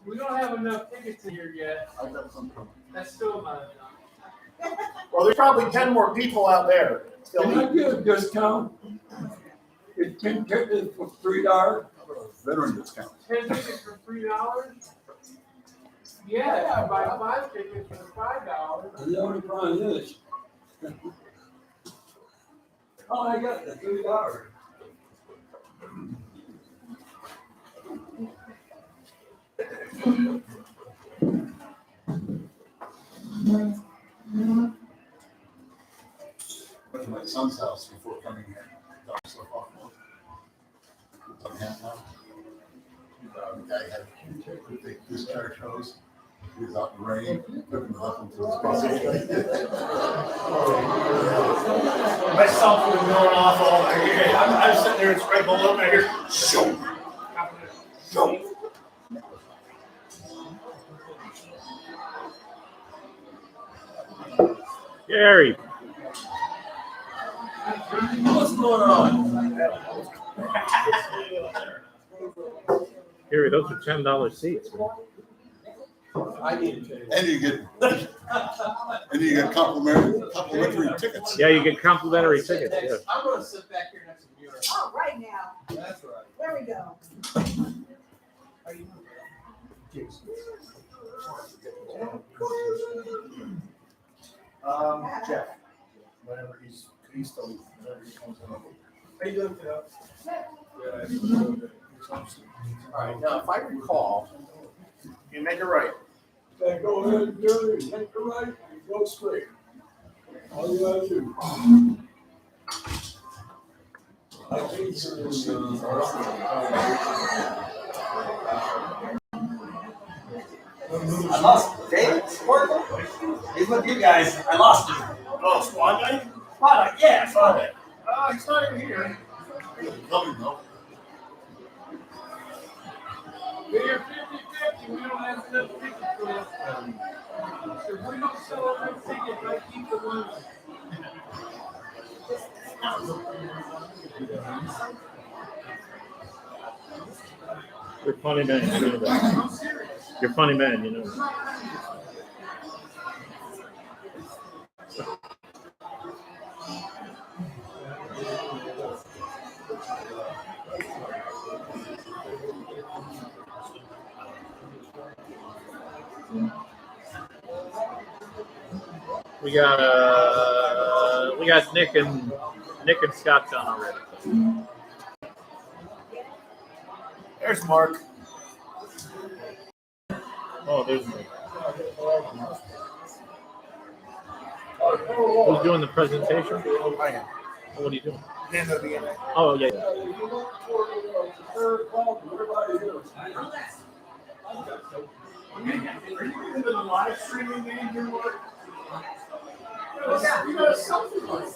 We don't have enough tickets in here yet. That's still not enough. Well, there's probably 10 more people out there. Can I get a discount? Get 10 tickets for $3. Veteran discount. 10 tickets for $3? Yeah, if you buy 5 tickets for $5. The only problem is, oh, I got the $3. Went to my son's house before coming here. Drop stuff off. About half an hour. The guy had a big discharge hose. He was out in the rain, took him up into his bus. My cell phone was going off all night. I'm sitting there, it's right below me here. Shoot. Shoot. Gary. What's going on? Gary, those are $10 seats. I need to. And you get complimentary tickets. Yeah, you get complimentary tickets. Yeah. I'm going to sit back here next to you. Oh, right now. That's right. There we go. Jeff, whenever he's still, whenever he comes in. How you doing, Phil? All right, now if I recall, you make it right. Say, go ahead and do it, take the right, and go straight. All you gotta do. I think I lost David Squirtle. He's with you guys. I lost him. Oh, squad guy? Product, yeah, product. He's not even here. Coming though. We're 50-50. We don't have enough tickets for this. If we don't sell enough tickets, I keep the ones. You're a funny man, you know that. I'm serious. You're a funny man, you know. We got Nick and Scott done already. There's Mark. Oh, there's Nick. Who's doing the presentation? I am. What are you doing? Then the beginning. Oh, yeah. Are you into the live streaming game here, Mark? You got a selfie light.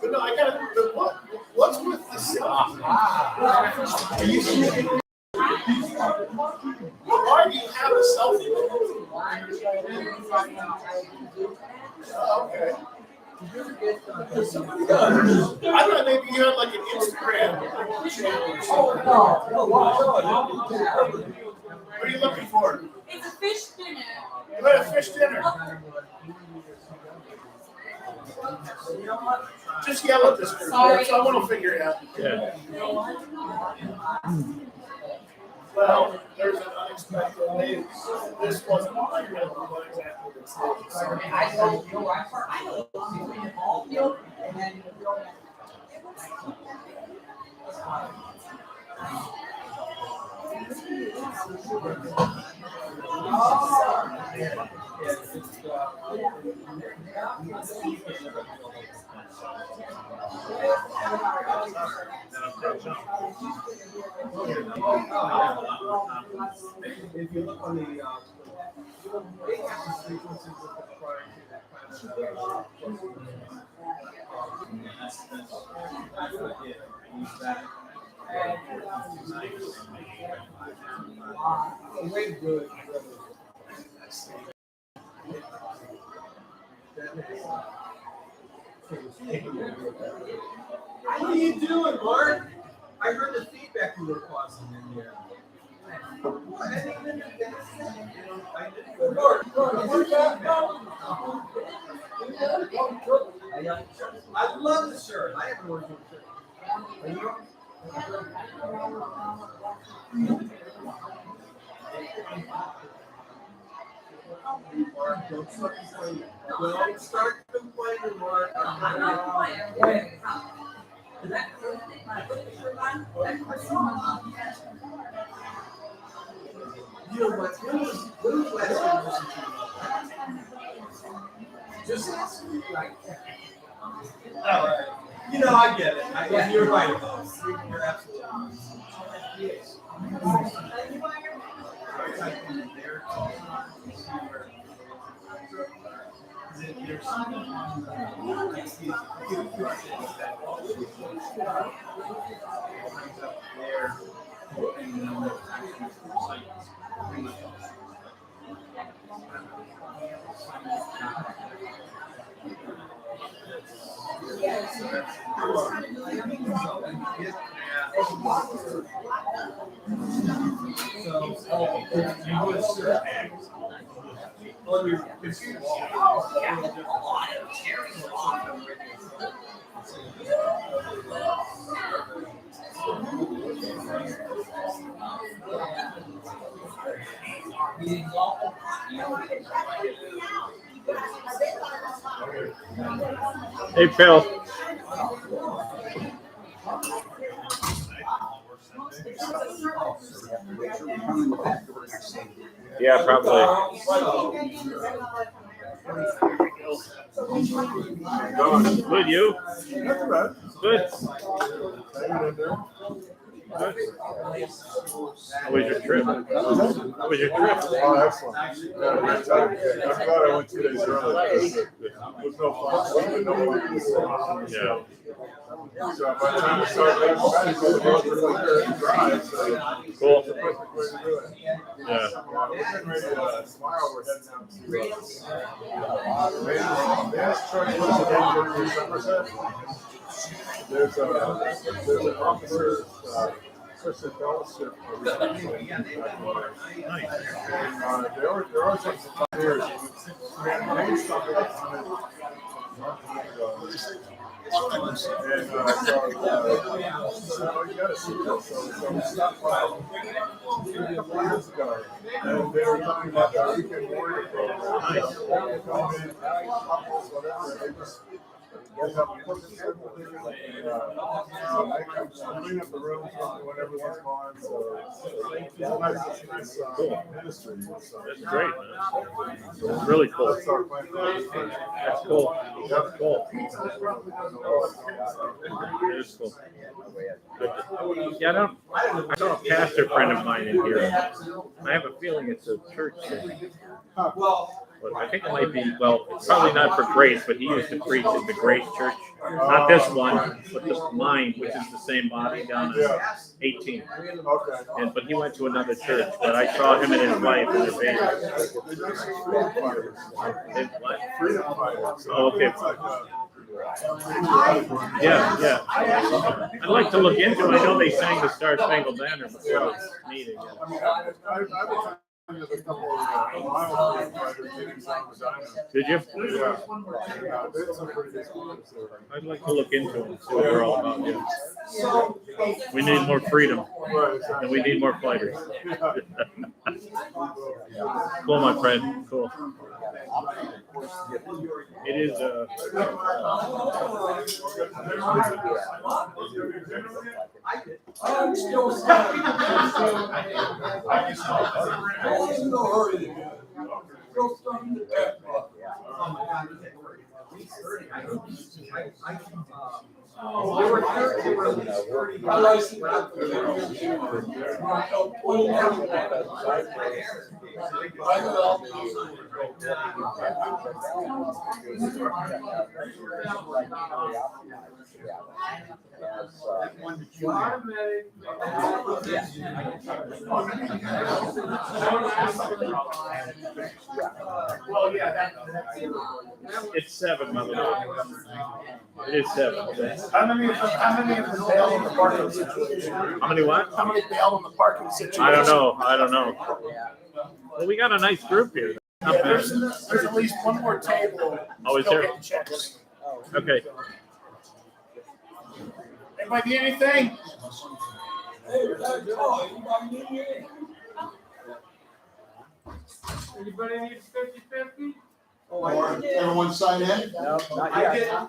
But no, I got to. What's with the selfie? Why do you have a selfie? Oh, okay. I thought maybe you had like an Instagram channel or something. What are you looking for? It's a fish dinner. You had a fish dinner. Just yell at this group. Someone will figure it out. Yeah. Well, there's an unexpected lady. This wasn't my what exactly this is. I don't know. I know. All field and then If you look on the, they have the frequencies with the prior to that kind of. That's what I did. I used that. Way good. What are you doing, Mark? I heard the feedback you were causing in here. I love the shirt. I have an original shirt. Mark, don't start complaining. Don't start complaining, Mark. You know what? When was last time you listened to just last week, right? All right. You know, I get it. You're right about it. You're absolutely right. Yes. Hey, Phil. Yeah, probably. Good, you? Good. Good. How was your trip? How was your trip? Oh, excellent. Yeah, great time. I'm glad I went 2 days early because it was no fun. Yeah. So by the time we started back to bed, the roads were really good to drive. So Cool. it's the perfect way to do it. Yeah. We're getting ready to tomorrow. We're heading out to Man's Truck in Somerset. There's an officer's Christian fellowship. Nice. There are some years. And so you gotta see this. So we stopped by a couple of years ago, and they were talking about the weekend warrior program. They come in, couples, whatever, and they just get up and cook and clean up the rooms when everyone's gone. So it's a nice ministry. So. That's great, man. That's really cool. That's our plan. That's cool. That's cool. That's cool. Yeah, I know a pastor friend of mine in here. I have a feeling it's a church thing. But I think it might be, well, it's probably not for Grace, but he used to preach at the Grace Church. Not this one, but the mine, which is the same body down in 18. And but he went to another church, but I saw him and his wife in their baby. Freedom fighters. Oh, okay. Yeah. I'd like to look into it. I know they sang the Star Spangled Banner before this meeting. I mean, there's a couple of mile fighters getting some vagina. Did you? Yeah. There's some pretty good ones there. I'd like to look into it and see what they're all about. Yeah. We need more freedom, and we need more fighters. Cool, my friend. Cool. It is. Well, yeah, It's 7, by the way. It is 7. Okay. how many of them bailed on the parking situation? How many what? How many bailed on the parking situation? I don't know. Well, we got a nice group here. Not Yeah, bad. there's at least one more table. Oh, is still there? getting checks. Okay. Anybody need anything? Anybody need 50-50? Everyone sign in? No, not yet.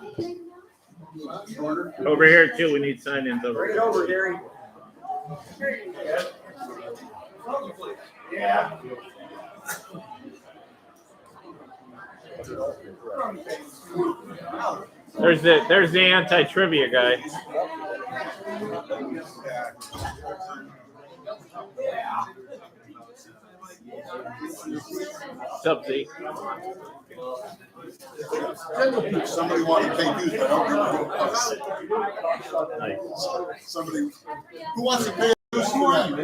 Over here too. We need sign-ins over Bring it here. over, Gary. Yeah. There's the anti-trivia guy. What's up, Z? Somebody wanted to pay dues, but I don't remember who it was. Nice. Somebody, who wants to pay dues for that? I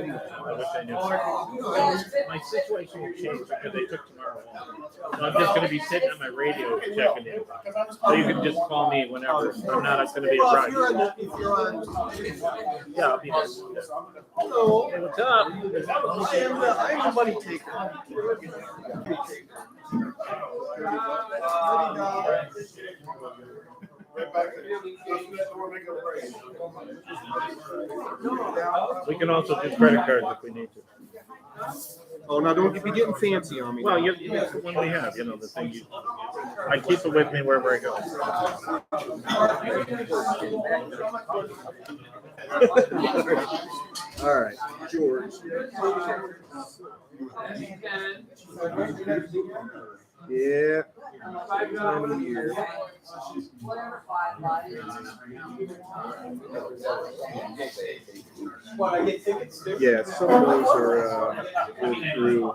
wish I knew. My situation will change because they took tomorrow off. So I'm just going to be sitting on my radio checking in. So you can just call me whenever. I'm not going to be Well, around. if you're on. Yeah, I'll be there. Hello. Hey, what's up? I'm the money taker. We can also do credit cards if we need to. Oh, now don't be getting fancy on me. Well, that's the one we have, the thing you. I keep it with me wherever I go. All right, George. Yeah. Time of year. Yeah, some of those are go through.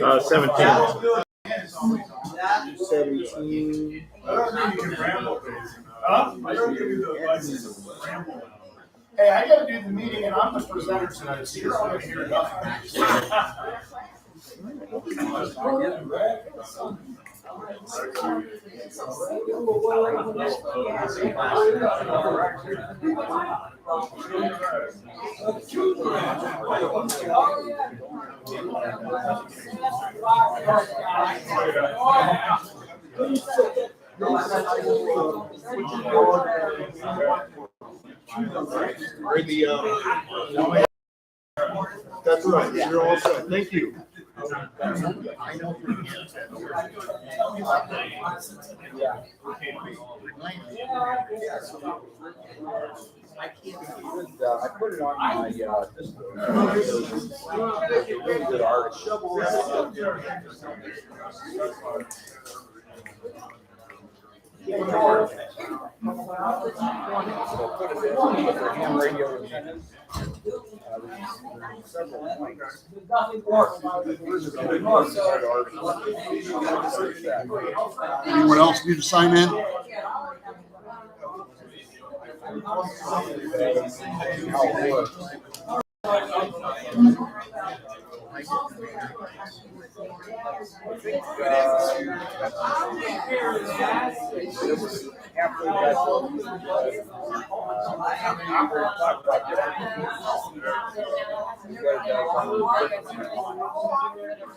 Uh, 17. 17. Huh? Hey, I gotta do the meeting and I'm the presenter tonight, so you're not gonna hear nothing. That's right, you're all set, thank you. I put it on my good ham radio several points. Anyone else need to sign in? How it works.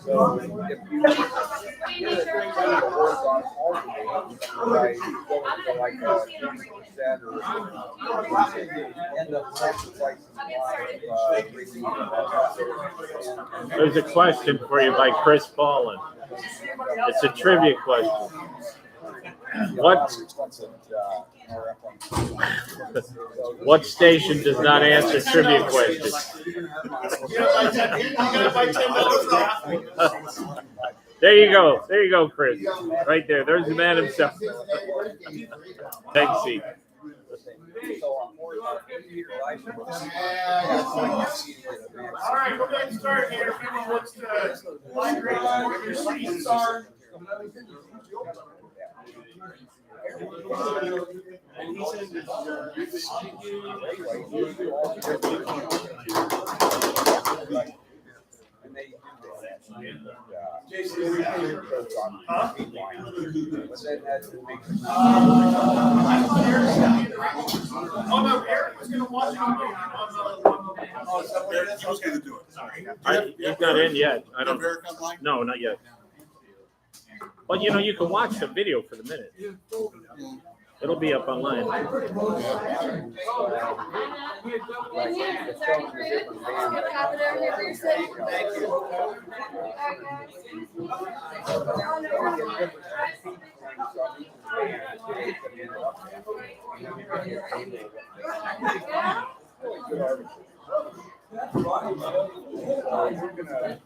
So if you work on alternating by going to like 80% or end up sacrificing There's a question for you by Chris Paulin. It's a trivia question. What We're up on. What station does not answer trivia questions? You gotta buy $10 off. There you go. There you go, Chris. Right there. There's the man himself. Take a seat. So I'm more about 2 years license. All right, we're getting started here. If anyone wants to migrate toward your seats. Oh no, Eric was gonna watch it on He was gonna do it. He's not in yet. I don't. Eric online? No, not yet. But you know, you can watch the video for the minute. It'll be up online.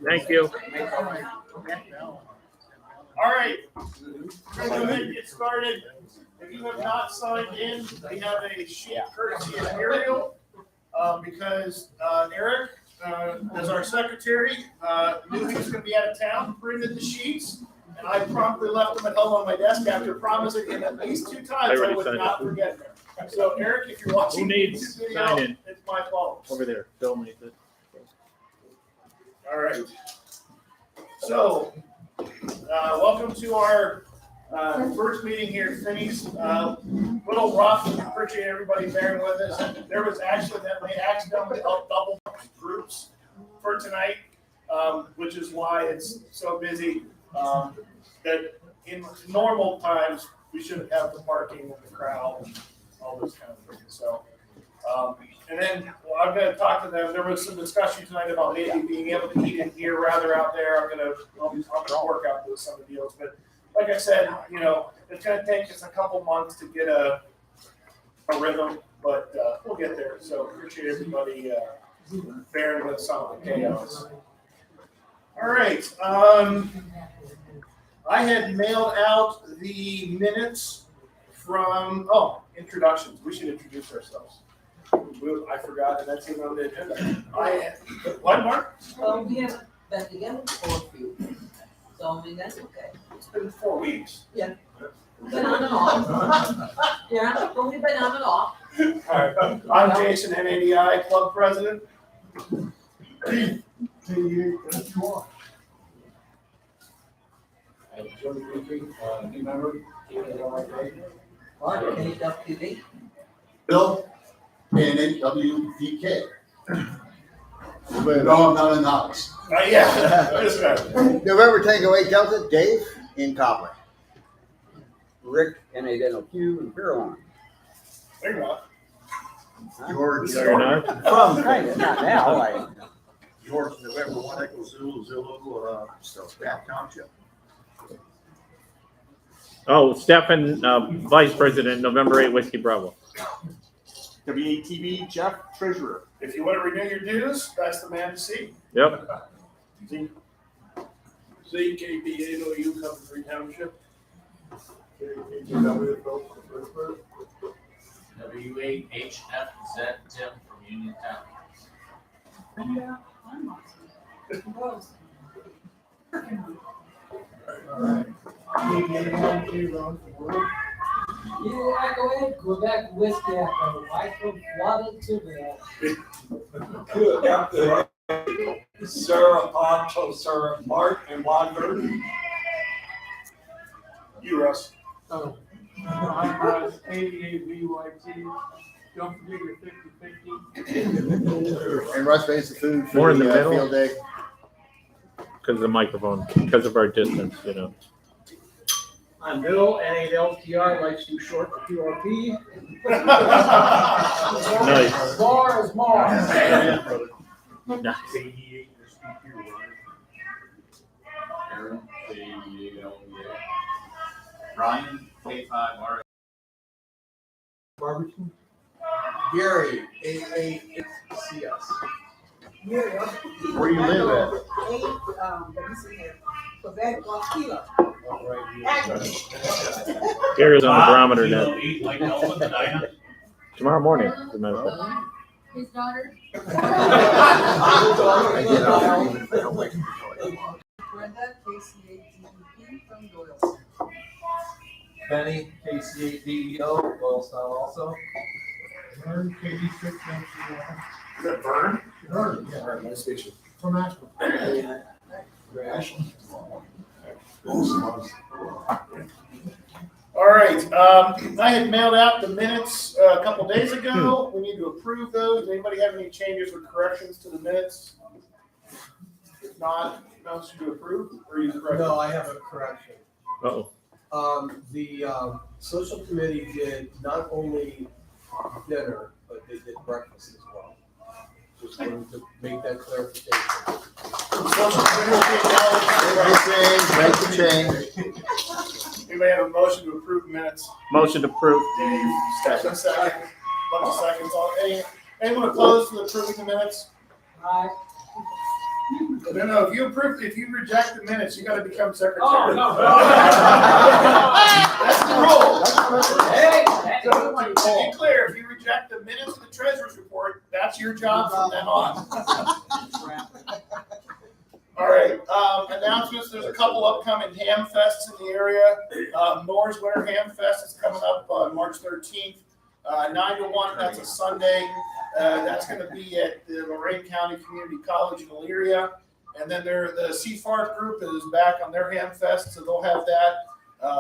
Thank you. All right, we're gonna go ahead and get started. If you have not signed in, we have a sheet courtesy of Ariel, because Eric, as our secretary, knew he was gonna be out of town, printed the sheets, and I promptly left them at home on my desk after promising him at least 2 times I would not forget them. So Eric, if you're watching Who needs this video, sign in? it's my fault. Over there. Phil needs it. All right. So, welcome to our first meeting here at Finney's. Little rough. Appreciate everybody bearing with us. There was actually that they accidentally double groups for tonight, which is why it's so busy. That in normal times we shouldn't have the parking and the crowd and all those kind of things. So. And then I'm going to talk to them. There was some discussion tonight about maybe being able to eat in here rather out there. I'm going to work out with some of the deals. But like I said, you know, it's going to take us a couple months to get a rhythm, but we'll get there. So appreciate everybody bearing with some of the chaos. All right. I had mailed out the minutes from, introductions. We should introduce ourselves. I forgot, and that's even on the agenda. What, Mark? Well, we haven't been together for a few, so I mean, that's okay. It's been 4 weeks. Been on and off. Yeah, only been on and off. All right. I'm Jason, NADI Club President. New member. Mark, KWD. Bill, NHWDK. No, I'm not a novice. Yeah. This guy. November Tango 8 Delta, Dave in Copley. Rick, NADNOQ, and Caroline. There you go. George. Fair enough. From, kind of, not now, like. George, November 1 Echo Zulu, Staff Township. Oh, Stefan, Vice President, November 8 Whiskey Bravo. WATV, Jeff, Treasurer. If you want to renew your dues, that's the man to see. Yep. ZKBA, Coventry Township. W8HFZ Tim from Uniontown. Yeah, go ahead, Quebec Whiskey Echo, Michael flooded to that. SARA, Ponto, SARA, Mark, and Wander. You, Russ. Oh, I'm Russ, 88 BYT. Don't forget your 50/50. And Russ makes the food for More in the the middle. field day. Because of the microphone, because of our distance, you know. I'm Bill, N8LTR, life's too short for QRP. Nice. Bar is Mars. Nice. Aaron, K-E-A-L-E-A. Brian, K5R Barbecue. Gary, AACS. Where do you live at? Let me see here. Quebec, Waukegan. Gary's on the barometer now. Kilo eat like Elvis and Dinah. Tomorrow morning, as a matter of fact. His daughter. I get out even if I don't like it. Brenda, KCA-DEP from Doylestown. Benny, KC8DEO, Doylestown also. Vern, KD6, Is that Vern? Vern, All right, nice to meet you. from Ashland. All right, I had mailed out the minutes a couple days ago. We need to approve those. Does anybody have any changes or corrections to the minutes? If not, motion to approve or use the correct? No, I have a correction. Uh-oh. The social committee did not only dinner, but they did breakfast as well. Just wanted to make that clarification. Social committee, Make the change. anybody have a motion to approve minutes? Motion approved. Dave, Stefan, second. Bunch of seconds. Anyone opposed to approving the minutes? Aye. No, if you reject the minutes, you gotta become secretary. Oh, no. That's the rule. Hey, So, to be clear, if you reject the minutes of the treasurer's report, that's your job from then on. All right, announcements, there's a couple upcoming ham fests in the area. Moore's Winter Ham Fest is coming up on March 13th, 9 to 1, that's a Sunday. That's gonna be at the Lorain County Community College in Elyria. And then the CFARC group is back on their ham fest, so they'll have that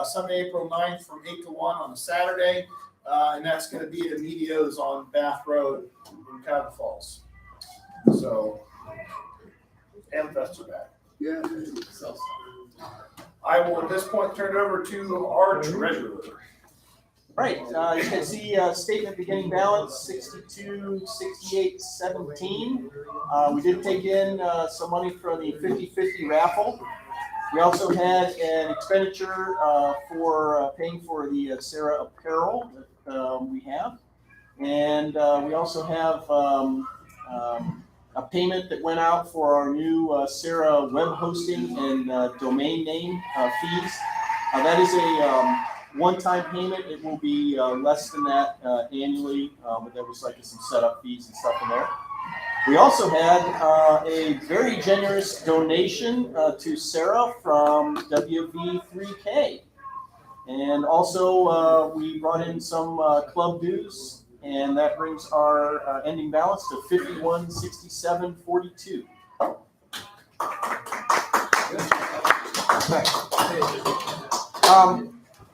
Sunday, April 9th from 8 to 1 on a Saturday. And that's gonna be at Emilio's on Bath Road in Cuyahoga Falls. So, ham fests are back. Yeah. I will at this point turn it over to our treasurer. Right, you can see statement beginning balance 62, 68, 17. We did take in some money for the 50/50 raffle. We also had an expenditure for paying for the SARA apparel that we have. And we also have a payment that went out for our new SARA web hosting and domain name fees. That is a one-time payment. It will be less than that annually, but there was like some setup fees and stuff in there. We also had a very generous donation to SARA from WV3K. And also we brought in some club dues, and that brings our ending balance to $51,67.42.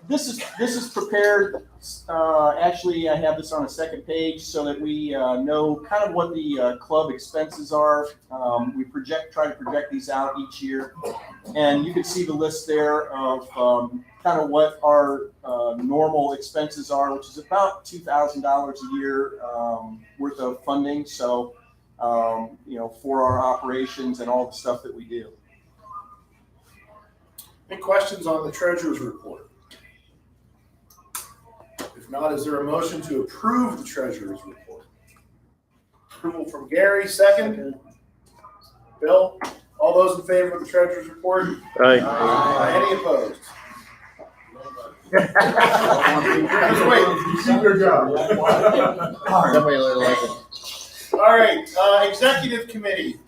This is prepared. Actually, I have this on a second page so that we know kind of what the club expenses are. We try to project these out each year, and you can see the list there of kind of what our normal expenses are, which is about $2,000 a year worth of funding. So, for our operations and all the stuff that we do. Any questions on the treasurer's report? If not, is there a motion to approve the treasurer's report? Approval from Gary, second. Bill, all those in favor of the treasurer's report? Aye. Any opposed? Good job. Somebody really like it. All right, executive committee.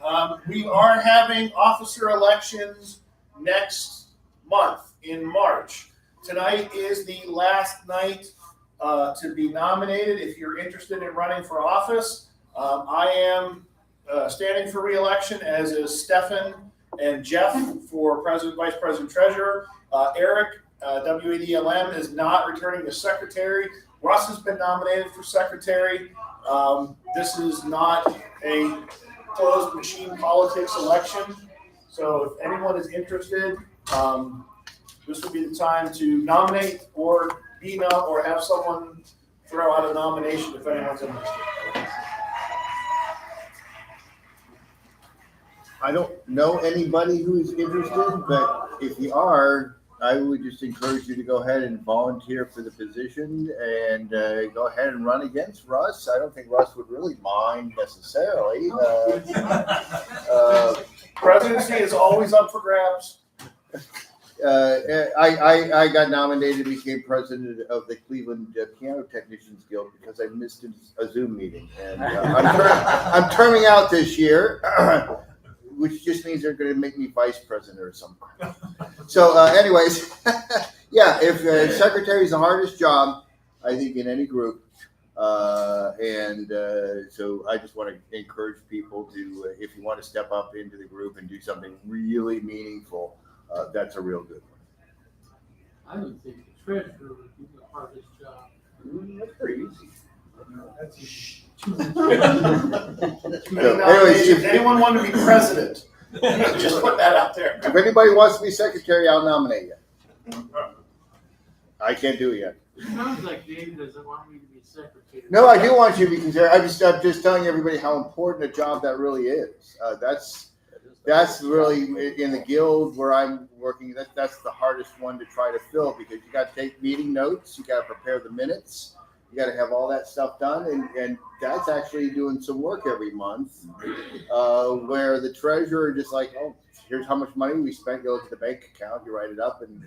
We are having officer elections next month in March. Tonight is the last night to be nominated if you're interested in running for office. I am standing for re-election, as is Stefan and Jeff for president, vice president, treasurer. Eric, WADLM, is not returning as secretary. Russ has been nominated for secretary. This is not a closed machine politics election. So if anyone is interested, this would be the time to nominate or or have someone throw out a nomination if anyone's interested. I don't know anybody who's interested, but if you are, I would just encourage you to go ahead and volunteer for the position and go ahead and run against Russ. I don't think Russ would really mind necessarily. Presidency is always up for grabs. I got nominated and became president of the Cleveland Piano Technicians Guild because I missed a Zoom meeting. And I'm terming out this year, which just means they're going to make me vice president or something. So anyways, yeah, if secretary is the hardest job, I think, in any group. So I just want to encourage people to, if you want to step up into the group and do something really meaningful, that's a real good one. I would think the treasurer would be the hardest job. That's pretty easy. Anyways, if anyone want to be president, just put that out there. If anybody wants to be secretary, I'll nominate you. I can't do it yet. It sounds like Dave doesn't want me to be secretary. No, I do want you because I'm just telling everybody how important a job that really is. That's really in the guild where I'm working. That's the hardest one to try to fill because you got to take meeting notes, you got to prepare the minutes, you got to have all that stuff done, and that's actually doing some work every month. Where the treasurer just like, oh, here's how much money we spent. Go to the bank account, you write it up, and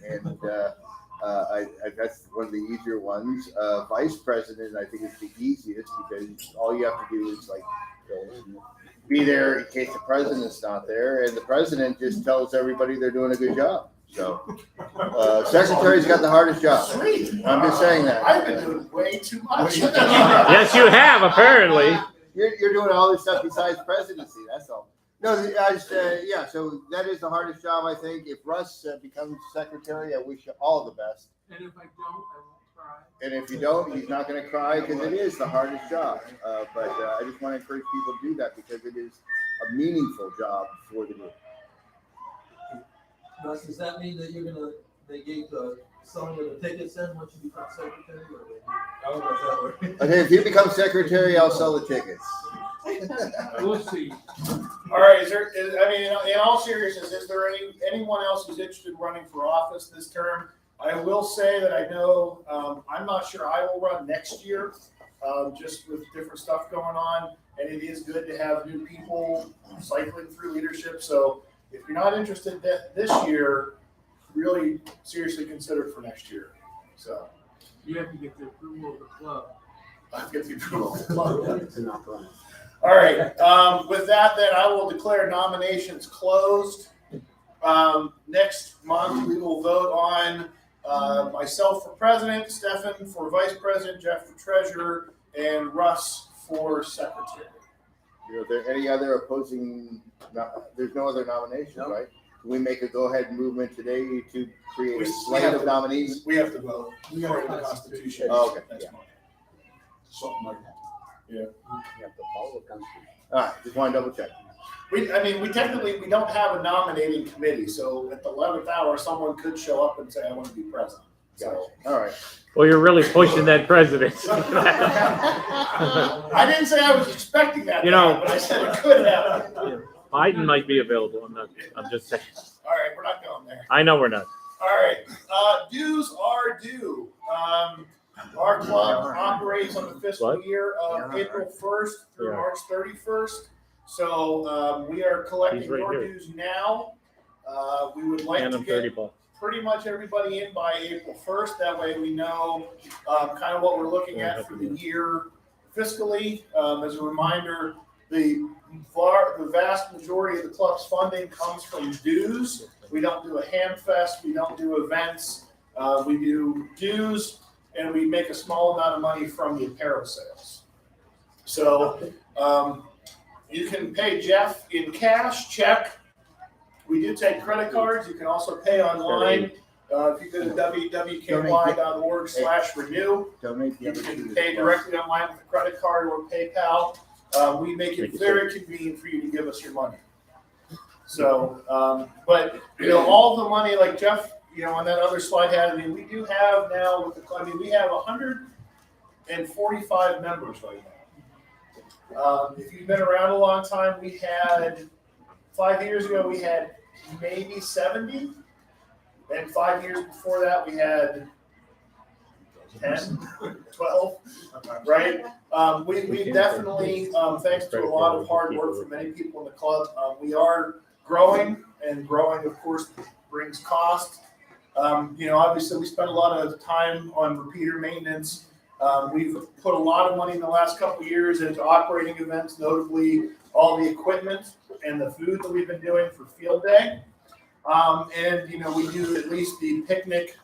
that's one of the easier ones. Vice president, I think, is the easiest because all you have to do is like be there in case the president's not there, and the president just tells everybody they're doing a good job. So secretary's got the hardest job. Sweet. I'm just saying that. I've been doing way too much. Yes, you have, apparently. You're doing all this stuff besides presidency. That's all. No, yeah. So that is the hardest job, I think. If Russ becomes secretary, I wish you all the best. And if I don't, I won't cry. And if you don't, he's not going to cry because it is the hardest job. But I just want to encourage people to do that because it is a meaningful job for the group. Russ, does that mean that they gave someone with the tickets in once you become secretary? Okay, if you become secretary, I'll sell the tickets. We'll see. All right. In all seriousness, is there anyone else who's interested in running for office this term? I will say that I know I'm not sure I will run next year, just with different stuff going on, and it is good to have new people cycling through leadership. So if you're not interested this year, really seriously consider it for next year. So you have to get the approval of the club. I have to get the approval of the club. All right. With that, then I will declare nominations closed. Next month, we will vote on myself for president, Stefan for vice president, Jeff for treasurer, and Russ for secretary. Are there any other opposing? There's no other nominations, right? Can we make a go-ahead movement today to create a slate of nominees? We have to vote. We have the Constitution. Oh, okay. Yeah. Something like that. Yeah. You have to follow the Constitution. All right. Just want to double check. We technically don't have a nominating committee, so at the 11th hour, someone could show up and say, "I want to be president." So, all right. Well, you're really pushing that presidency. I didn't say I was expecting that, but I said it could happen. Yeah. Biden might be available. I'm just saying. All right, we're not going there. I know we're not. All right, dues are due. Our club operates on the fiscal year of April 1st through March 31st. So we are collecting your dues now. We would like to get pretty much everybody in by April 1st. That way we know kind of what we're looking at for the year fiscally. As a reminder, the vast majority of the club's funding comes from dues. We don't do a ham fest. We don't do events. We do dues, and we make a small amount of money from the apparel sales. So you can pay Jeff in cash, check. We do take credit cards. You can also pay online. If you go to www.ky.org/renew, you can pay directly online with a credit card or PayPal. We make it very convenient for you to give us your money. So, but all the money, like Jeff, on that other slide had. We do have now with the club. We have 145 members right now. If you've been around a long time, we had 5 years ago we had maybe 70. And 5 years before that, we had 10, 12, right? We definitely, thanks to a lot of hard work from many people in the club, we are growing, and growing, of course, brings cost. Obviously, we spent a lot of time on repeater maintenance. We've put a lot of money in the last couple of years into operating events, notably all the equipment and the food that we've been doing for field day. We do at least the picnic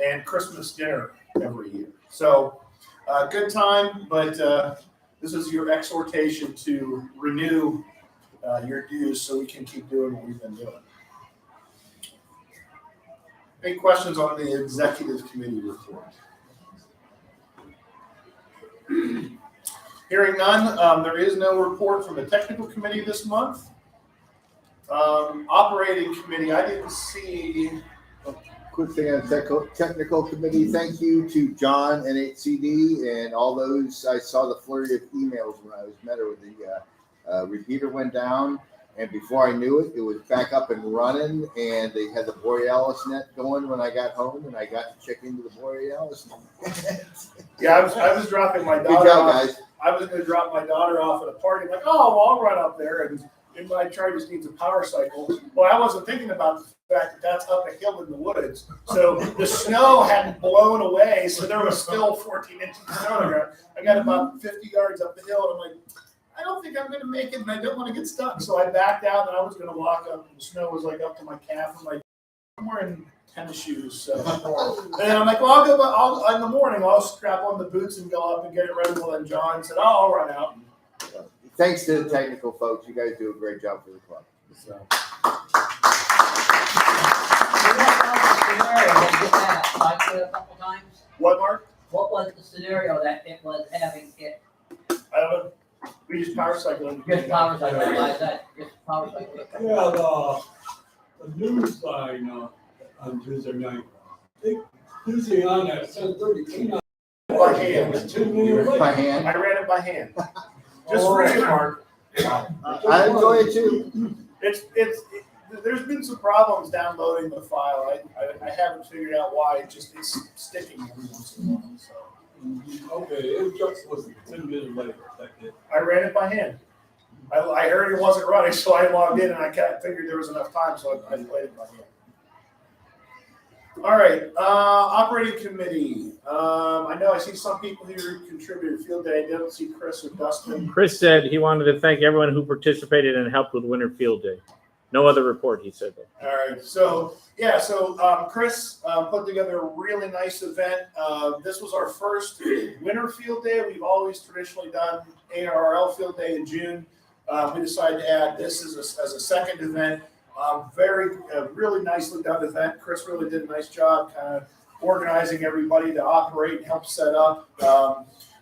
and Christmas dinner every year. So, good time, but this is your exhortation to renew your dues so we can keep doing what we've been doing. Any questions on the executive committee report? Hearing none, there is no report from the technical committee this month. Operating committee, I didn't see. Quick thing on the technical committee. Thank you to John and HCD and all those. I saw the flurry of emails when I was met with the repeater went down, and before I knew it, it was back up and running, and they had the Borealis net going when I got home, and I got to check into the Borealis net. Yeah, I was dropping my daughter Good job, off. guys. I was going to drop my daughter off at a party. I'm like, oh, well, I'll run up there. And my car just needs a power cycle. Well, I wasn't thinking about the fact that that's up a hill in the woods. So the snow hadn't blown away. So there was still 14 inches of snow on the ground. I got about 50 yards up the hill. And I'm like, I don't think I'm going to make it. And I don't want to get stuck. So I backed out and I was going to walk up. And the snow was like up to my calf. I'm wearing tennis shoes. So. And I'm like, well, in the morning, I'll strap on the boots and go up and get it ready. Well, then John said, oh, I'll run out. Thanks to the technical folks. You guys do a great job for the club. So. What, Mark? What was the scenario that it was having it? I don't know. We just power cycling. Just power cycling, like that. Just power cycling. Yeah, the news line on Tuesday night. Usually on at 10:30. By hand. 2 minutes late. By hand. I ran it by hand. Just for you, Mark. I enjoy it too. There's been some problems downloading the file. I haven't figured out why. It's sticking every once in a while. So. Okay, it just was 10 minutes later. I ran it by hand. I heard it wasn't running, so I logged in and I figured there was enough time, so I played it by hand. All right, operating committee. I know I see some people here who contributed field day. I don't see Chris or Dustin. Chris said he wanted to thank everyone who participated and helped with Winter Field Day. No other report, he said that. All right, so Chris put together a really nice event. This was our first Winter Field Day. We've always traditionally done ARRL Field Day in June. We decided to add this as a second event. Really nicely done event. Chris really did a nice job kind of organizing everybody to operate and help set up.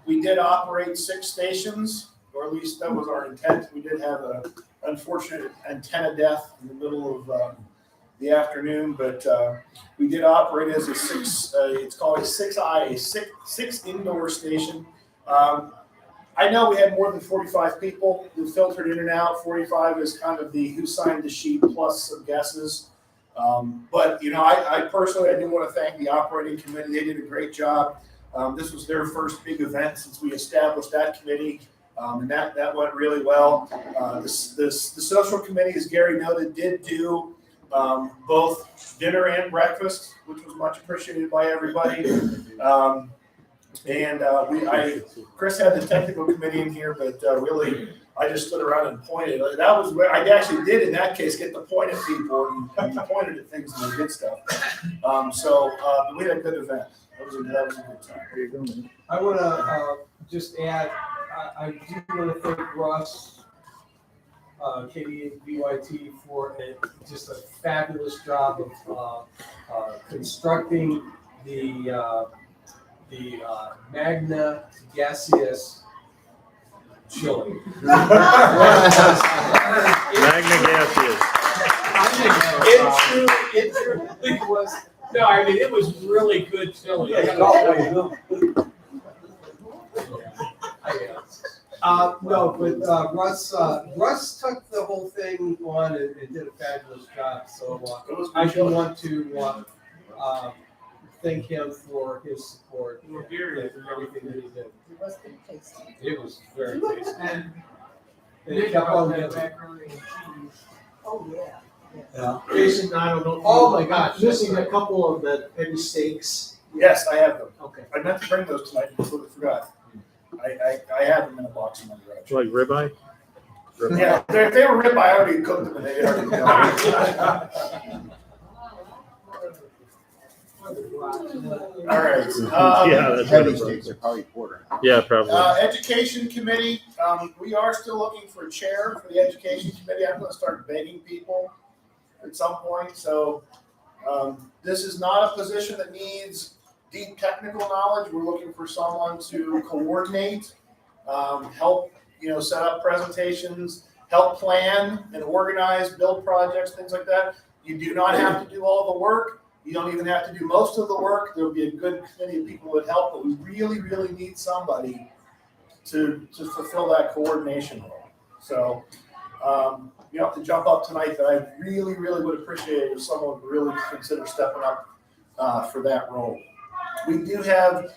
We did operate 6 stations, or at least that was our intent. We did have an unfortunate antenna death in the middle of the afternoon, but we did operate as a 6, it's called a 6i, a six indoor station. I know we had more than 45 people who filtered in and out. 45 is kind of the who signed the sheet plus some guesses. But I personally, I do want to thank the operating committee. They did a great job. This was their first big event since we established that committee, and that went really well. The social committee, as Gary noted, did do both dinner and breakfast, which was much appreciated by everybody. Chris had the technical committee in here, but really, I just stood around and pointed. That was where I actually did, in that case, get to point at people and pointed at things and did stuff. We had a good event. That was a good time. Here you go, man. I want to just add, I do want to thank Russ, Katie and BYT for just a fabulous job of constructing the Magna Gaseous chili. Magna Gaseous. It truly was. No, I mean, it was really good chili. Russ took the whole thing on and did a fabulous job. So I do want to thank him for his support and everything that he did. It was pretty tasty. It was very tasty. And And it kept on giving. macaroni and cheese. Oh, yeah. Yeah. Jason, I don't know. Oh my gosh. Missing a couple of the heavy steaks. Yes, I have them. Okay. I meant to bring those tonight, completely forgot. I have them in a box in my garage. Like ribeye? Yeah, if they were ribeye, I already cooked them and they already done. All right. Yeah, that's Heavy what it steaks are probably quarter. Yeah, probably. Education committee, we are still looking for a chair for the education committee. I'm gonna start begging people at some point, so, this is not a position that needs deep technical knowledge. We're looking for someone to coordinate, help, set up presentations, help plan and organize, build projects, things like that. You do not have to do all the work. You don't even have to do most of the work. There'll be a good committee of people that help, but we really, really need somebody to fulfill that coordination role. So, you have to jump up tonight, that I really, really would appreciate it if someone would really consider stepping up for that role. We do have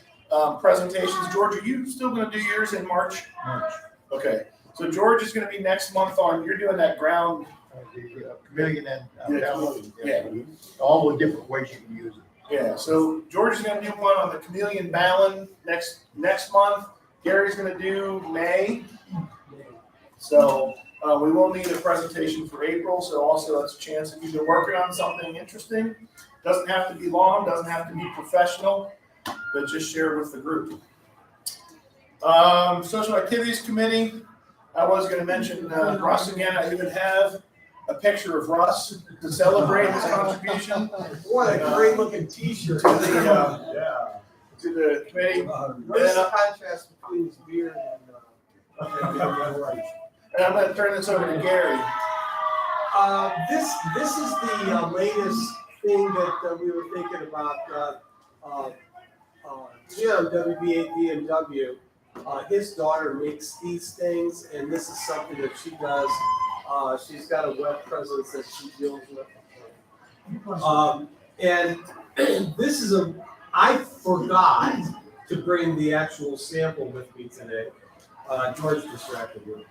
presentations. George, are you still going to do yours in March? March. Okay. So George is going to be next month on. You're doing that ground. Chameleon and downloading. Yeah. All the different ways you can use it. Yeah. So George is going to do one on the chameleon balun next month. Gary's going to do May. So we will need a presentation for April. So also that's a chance if you've been working on something interesting. Doesn't have to be long. Doesn't have to be professional. But just share it with the group. Social Activities Committee. I was going to mention Russ again. I even have a picture of Russ to celebrate his contribution. What a great looking T-shirt. To the committee. Nice contrast between his beard and. And I'm going to turn this over to Gary. This is the latest thing that we were thinking about. Jim, WB8 BMW, his daughter makes these things, and this is something that she does. She's got a web presence that she deals with. And this is I forgot to bring the actual sample with me today. George distracted me.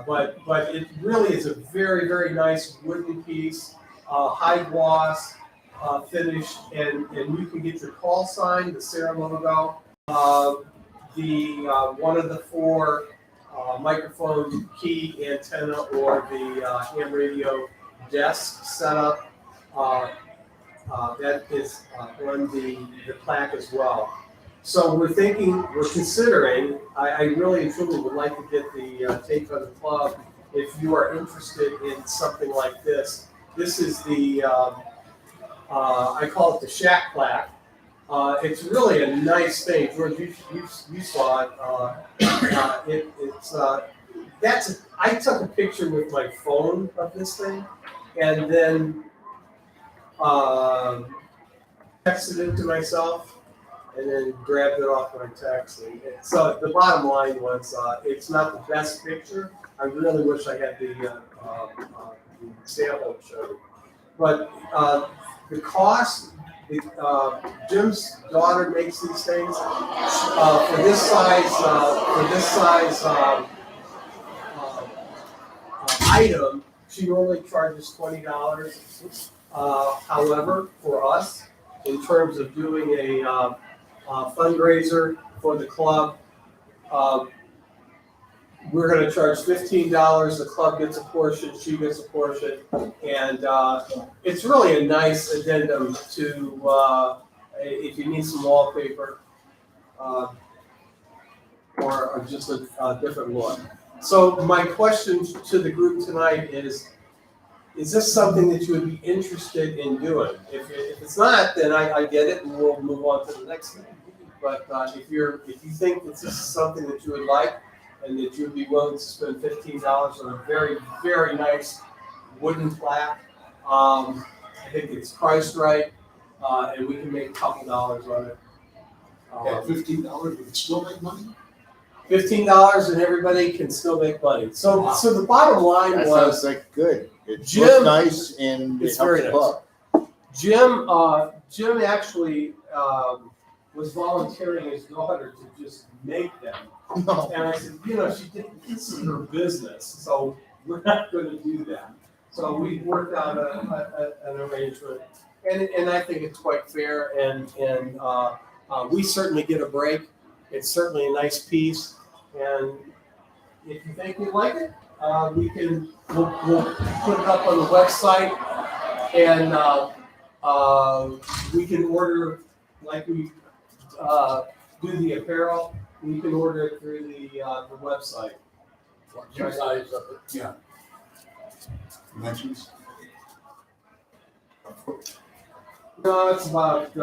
But it really is a very, very nice wooden piece, high gloss, finish, and you can get your call sign, the SARA logo, one of the four microphone key antenna or the ham radio desk setup. That is on the plaque as well. So we're considering, I really and truly would like to get the take on the club if you are interested in something like this. This is the, I call it the shack plaque. It's really a nice thing. George, you saw it. I took a picture with my phone of this thing and then texted it to myself and then grabbed it off my text. And so the bottom line was, it's not the best picture. I really wish I had the sample to show you. But the cost, Jim's daughter makes these things for this size item. She normally charges $20. However, for us, in terms of doing a fundraiser for the club, we're going to charge $15. The club gets a portion, she gets a portion, and it's really a nice addendum to if you need some wallpaper or just a different look. So my question to the group tonight is this something that you would be interested in doing? If it's not, then I get it, and we'll move on to the next thing. But if you think this is something that you would like, and that you would be willing to spend $15 on a very, very nice wooden plaque, I think it's priced right, and we can make a couple dollars on it. At $15, we can still make money? $15 and everybody can still make money. So the bottom line That was sounds like good. It Jim, looks nice and it it's helps very the nice. club. Jim Jim actually was volunteering his daughter to just make them. No. And I said, this is her business, so we're not gonna do that. So we worked out an arrangement, and I think it's quite fair, and we certainly get a break. It's certainly a nice piece, and if you think we like it, we'll put it up on the website, and we can order, like we do the apparel, we can order it through the website. Your size of it, yeah. Dimensions? No, it's about,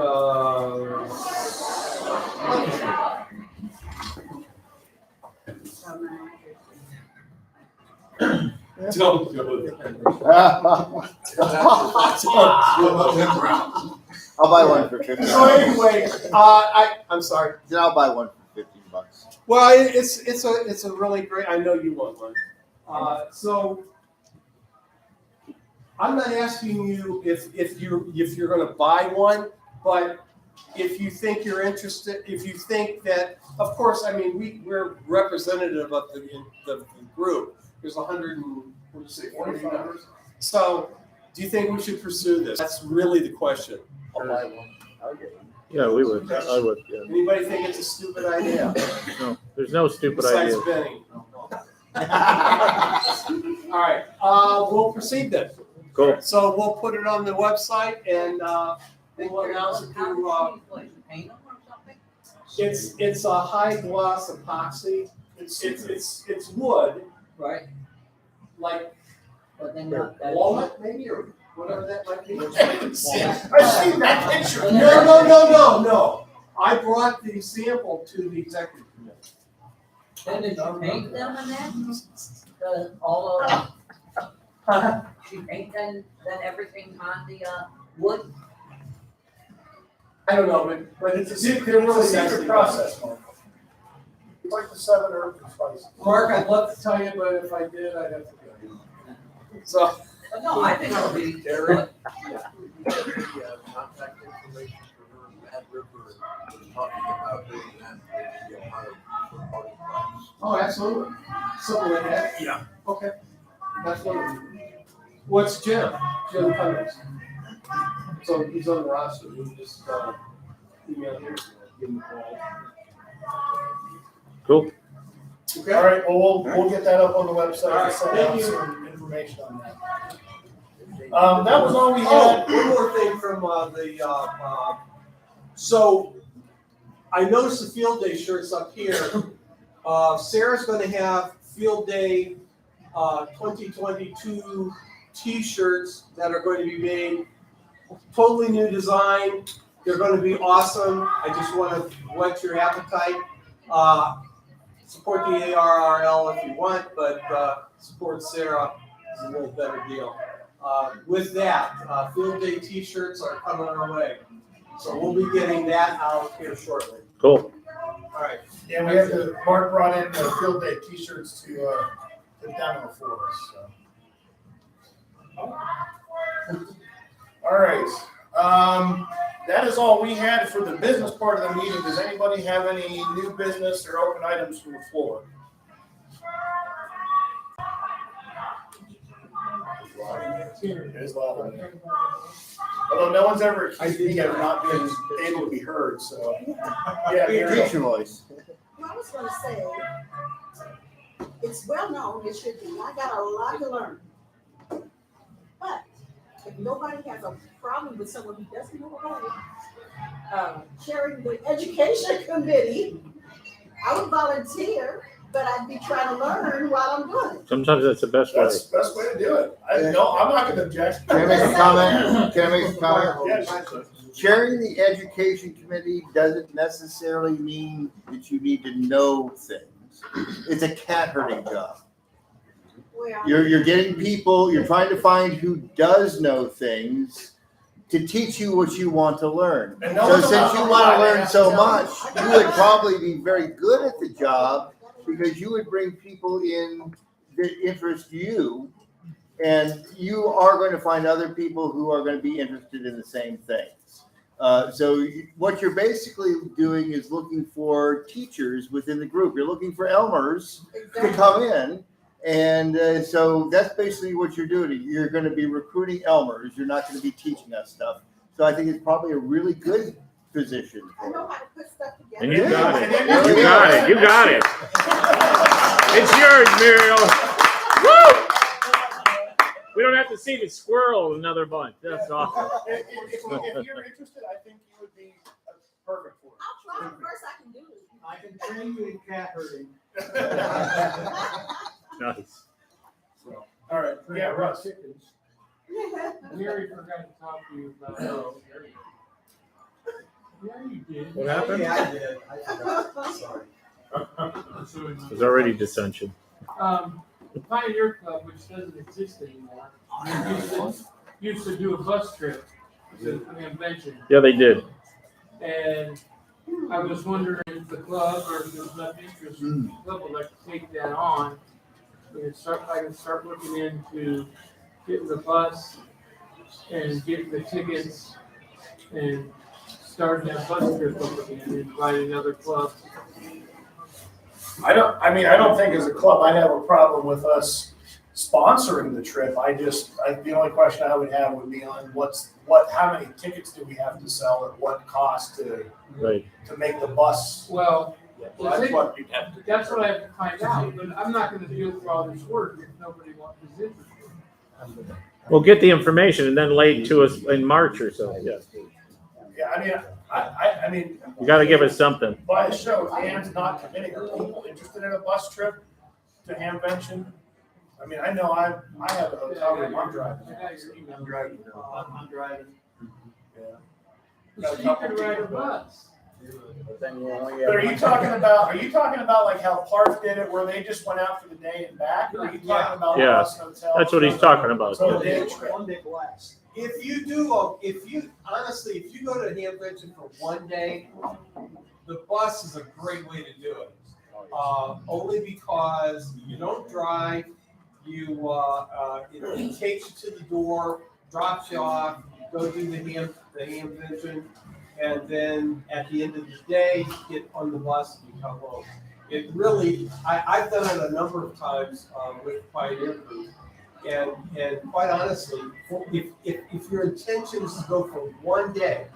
Don't do it. I'll buy one for 50. so anyway, I'm sorry. Then I'll buy one for $15. Well, it's a really great, I know you want one. So I'm not asking you if you're gonna buy one, but if you think you're interested, if you think that, of course, I mean, we're representative of the group. There's 140 members. So do you think we should pursue this? That's really the question. I'll buy one. I'll get one. Yeah, we would, I would, yeah. Anybody think it's a stupid idea? No, there's no stupid Besides idea. Benny. All right, we'll proceed then. Cool. So we'll put it on the website and we'll announce it through, it's a high gloss epoxy. It's wood, Right, like but then not that. walnut maybe, or whatever that might be. I've seen that picture. No. I brought the sample to the executive committee. Then did you paint them in that? All of, she paint then everything on the, wood? I don't know, but it's a secret, It's a really secret nice process, Mark. It's like the 7 herbs and spices. Mark, I'd love to tell you, but if I did, I'd have to go. So. But no, I think it'll be. Derek, contact information for her in Mad River, was talking about doing that for the Ohio party class. Oh, absolutely. Something like that? Yeah. Okay. That's wonderful. What's Jim? Jim Cummings. So he's on the roster. We can just email him, give him a call. Cool. Okay. All right, well, we'll get that up on the website. All right, Send thank out you. some information on that. That was all we Oh, had. one more thing from so I noticed the field day shirts up here. Sarah's gonna have field day 2022 t-shirts that are going to be made, totally new design. They're gonna be awesome. I just wanna whet your appetite. Support the ARRL if you want, but support Sarah is a little better deal. With that, field day t-shirts are coming our way. So we'll be getting that out here shortly. Cool. All right. Yeah, we have Mark brought in the field day t-shirts to demo for us, so. All right, that is all we had for the business part of the meeting. Does anybody have any new business or open items from the floor? There's a lot of them. Although no one's ever accused me of not being able to be heard, so. Yeah, Teach your voice. Well, I was gonna say, it's well known, it should be, I got a lot to learn. But if nobody has a problem with someone who doesn't know about it, chairing the education committee, I would volunteer, but I'd be trying to learn while I'm doing it. Sometimes that's the best way. That's the best way to do it. I'm not gonna object. Can I make a comment? Can I make a comment? Yeah. Chairing the education committee doesn't necessarily mean that you need to know things. It's a cat herding job. Well, You're getting people, you're trying to find who does know things to teach you what you want to learn. And no So one's since allowed you to want to lie. learn so much, you would probably be very good at the job because you would bring people in that interest you, and you are going to find other people who are going to be interested in the same things. So what you're basically doing is looking for teachers within the group. You're looking for Elmers to come in. And so that's basically what you're doing. You're going to be recruiting Elmers. You're not going to be teaching us stuff. So I think it's probably a really good position. I know how to put stuff together. And you got it. You got it. You got it. It's yours, Muriel. Woo! We don't have to see the squirrel another month. That's awesome. If you're interested, I think you would be perfect for it. I'll try it first, I can do it. I can train you in cat herding. Nice. All right, yeah, Russ. Chickens. Mary forgot to talk to you about. Yeah, you did. What happened? Yeah, I did. I forgot. Sorry. There's already dissension. The Pioneer Club, which doesn't exist anymore, used to do a bus trip to the convention. Yeah, they did. And I was wondering if the club, or if there's enough interest in the club, would like to take that on. I can start looking into getting the bus and getting the tickets and starting that bus trip up again and inviting other clubs. I don't think as a club I'd have a problem with us sponsoring the trip. The only question I would have would be on how many tickets do we have to sell at what cost to make the bus. Well, that's what you'd have to do. That's what I have to find out, but I'm not gonna do it for all this work if nobody is interested. We'll get the information and then lay it to us in March or so. Yeah. Yeah, I mean. You got to give us something. By a show of hands not committing, are people interested in a bus trip to Hamvention? I mean, I know I have a hotel room I'm driving. I'm driving. Yeah. So you can ride a bus. But are you talking about like how Park did it, where they just went out for the day and back? Or are you talking about Yeah, bus hotel? that's what he's talking about. So a day trip. One day blast. If you honestly, if you go to Hamvention for one day, the bus is a great way to do it. Only because you don't drive, it takes you to the door, drops you off, go do the Hamvention, and then at the end of the day, you get on the bus and you come home. It really, I've done it a number of times with Pioneer Group. And quite honestly, if your intention is to go for one day,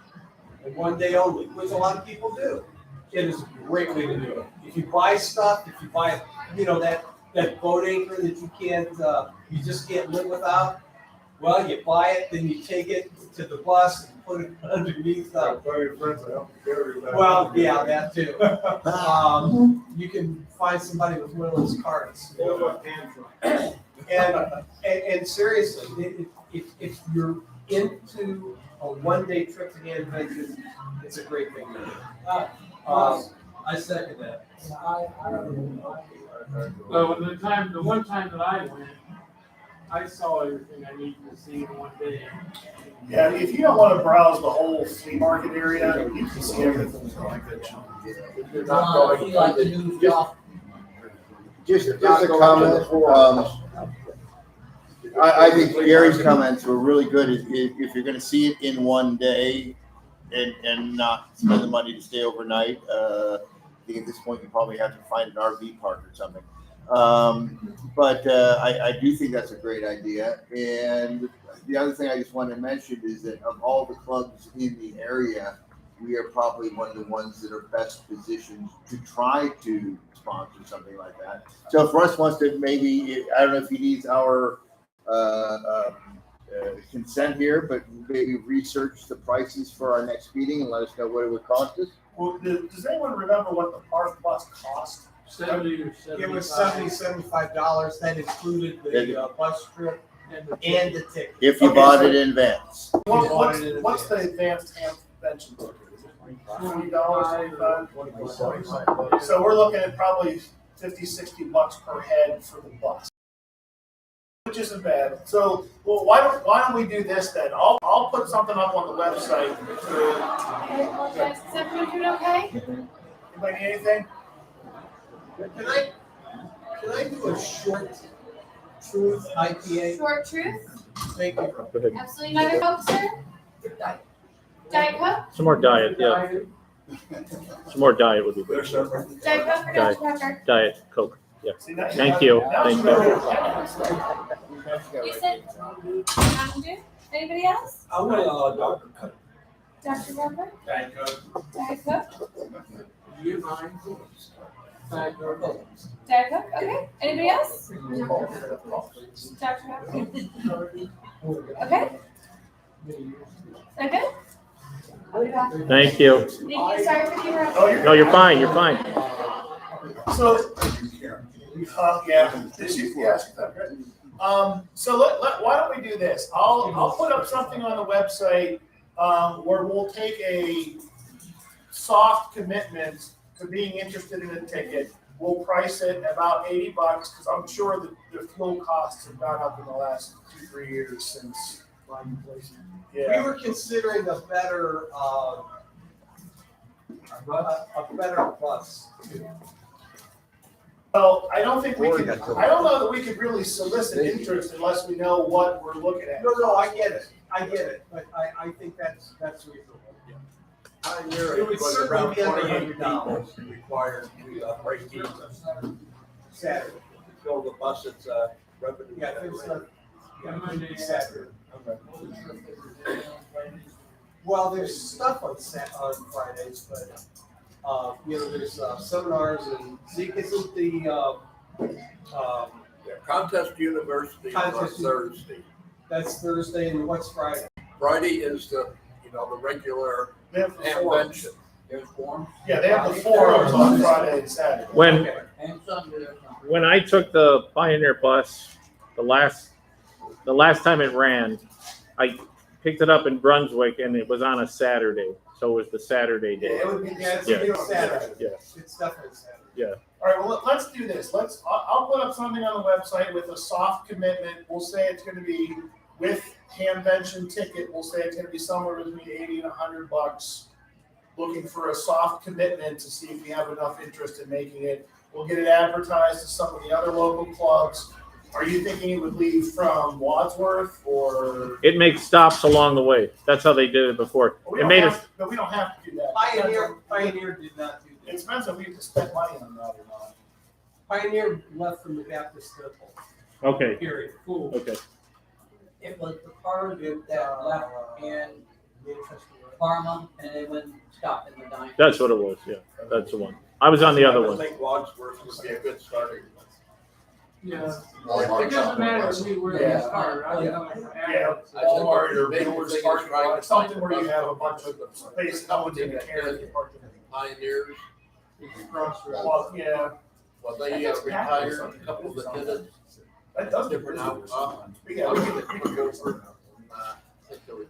and one day only, which a lot of people do, it is a great way to do it. If you buy stuff, if you buy, that boat anchor that you just can't live without, well, you buy it, then you take it to the bus and put it underneath. Well, yeah, that too. You can find somebody with one of those carts. And seriously, if you're into a one-day trip to Hamvention, it's a great thing to do. I second that. Well, the one time that I went, I saw everything I needed to see in one day. Yeah, I mean, if you don't want to browse the whole flea market area, you can see everything like that. You like the new stuff. Just a comment. I think Gary's comments were really good. If you're going to see it in one day and not spend the money to stay overnight, I think at this point you probably have to find an RV park or something. But I do think that's a great idea. And the other thing I just wanted to mention is that of all the clubs in the area, we are probably one of the ones that are best positioned to try to sponsor something like that. So if Russ wants to maybe, I don't know if he needs our consent here, but maybe research the prices for our next meeting and let us know what it would cost us. Well, does anyone remember what the park bus cost? 70 or 75. It was $75. That included the bus trip and the ticket. If you bought it in advance. What's the advanced Hamvention ticket? Is it $20, $25? So we're looking at probably $50-$60 per head for the bus, which isn't bad. So, well, why don't we do this then? I'll put something up on the website. Is everyone doing okay? Anybody need anything? Can I do a short truth IPA? Short truth? Thank you. Absolutely not your hope, sir? Diet Coke? Some more diet, yeah. Some more diet would be good. Diet Coke or Diet. Dr. Pepper? Diet Coke, yeah. See, now Thank you, thank you. You said Mountain Dew? Anybody else? I want Dr. Cut. Dr. Pepper? Diet Coke. Diet Coke? You mind? Diet Coke. Diet Coke, okay. Anybody else? Dr. Pepper? Okay. Okay. Thank you. Thank you, sorry for the interruption. Oh, you're No, you're fine, you're fine. So, yeah, this is, yes, okay. So why don't we do this? I'll put up something on the website, where we'll take a soft commitment to being interested in a ticket. We'll price it about $80, because I'm sure that the fuel costs have gone up in the last 2-3 years since. We Yeah, were considering a better bus too. well, I don't think we can, I don't know that we could really solicit interest unless we know what we're looking at. No, I get it, but I think that's reasonable. It would certainly be under $100. Required to break even. Saturday. Fill the bus, it's revenue. Yeah, it's Monday, Saturday. Well, there's stuff on Fridays, but, there's seminars and Zeke isn't the, Contest University on Contest- Thursday. that's Thursday, and what's Friday? Friday is the regular They have the forums. convention. Yeah, they have the forums on Friday and Saturday. When I took the Pioneer bus, the last time it ran, I picked it up in Brunswick and it was on a Saturday, so it was the Saturday Yeah, day. it would be, Yeah, Yeah. it's Saturday. Yeah. It's definitely Saturday. Yeah. All right, well, let's do this. I'll put up something on the website with a soft commitment. We'll say it's gonna be with Hamvention ticket. We'll say it's gonna be somewhere between $80 and $100. Looking for a soft commitment to see if we have enough interest in making it. We'll get it advertised to some of the other local clubs. Are you thinking it would leave from Wadsworth or? It makes stops along the way. That's how they did it before. We It don't made have, us, but we don't have to do that. Pioneer did not do It depends if we have to spend money on that or not. Pioneer left from the Baptist Temple. okay, Period. Cool. okay. It was the car that left in Parma and they went and stopped in the diner. That's what it was, yeah. That's the one. I was on the other I one. think Wadsworth would be a good starting. Yeah. It doesn't matter to me where they start. I know it's Yeah. Walmart or Miller's parking lot, something where you have a bunch of space, no one taking care of the parking. Pioneers, Well, yeah, well, they retired, a couple that did it, that does different different out. Yeah, we can go for,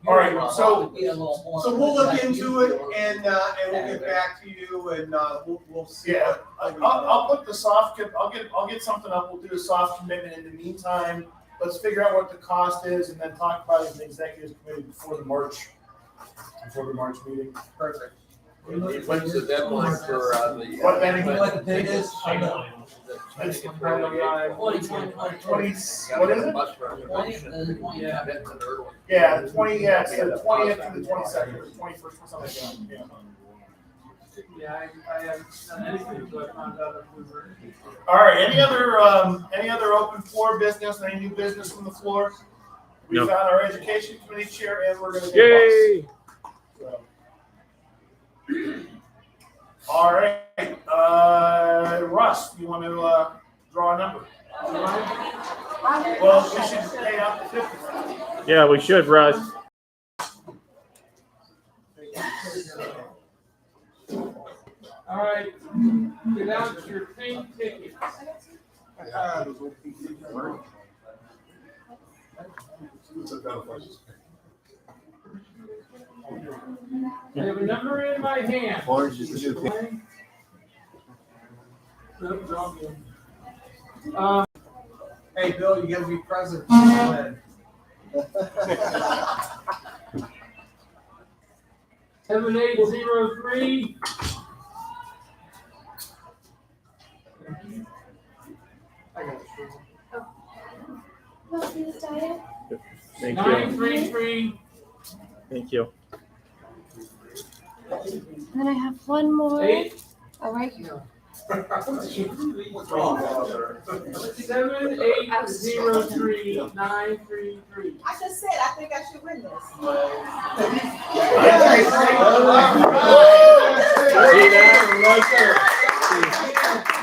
All right, so we'll look into it and we'll get back to you and we'll see. yeah, I'll put the soft, I'll get something up, we'll do a soft commitment. In the meantime, let's figure out what the cost is and then talk about it in the executive committee before the March meeting. Perfect. When's the deadline for the? What, Benny? What the date is? It's 20, what is it? Bus reservation. Yeah. Yeah, the 20, yeah, it's the 20th to the 22nd, or 21st, something like that, yeah. Yeah, I haven't done anything until I found out that we were. All right, any other open floor business, any new business from the floor? We No. found our education committee chair and we're gonna get Yay! So. All right, Russ, you want to, draw a number? Well, we should pay out the 50. Yeah, we should, Russ. All right, get out your pink tickets. I have a number in my hand. Orange is the new pink. Nope, wrong one. Hey, Bill, you gotta be present. 7803. I got it. Well, this diet? Thank you. 933. Thank you. And then I have one more. Eight. Oh, right here. 7803933. I just said, I think I should win this.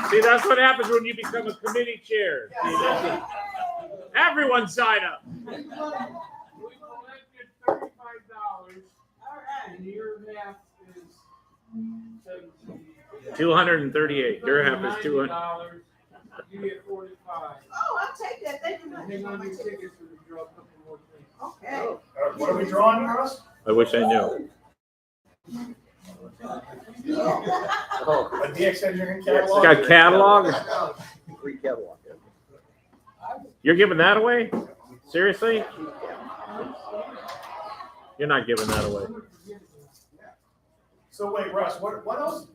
See, that's what happens when you become a committee chair. Everyone sign up. We collected $35, and your half is 17. 238. Your half is 200. $90. You get 45. Oh, I'll take that, thank you much. Hang on to your tickets for the draw a couple more things. Okay. What are we drawing, Russ? I wish I knew. A DX Engineering It's catalog? got catalog. Free catalog. You're giving that away? Seriously? You're not giving that away. So wait, Russ, what else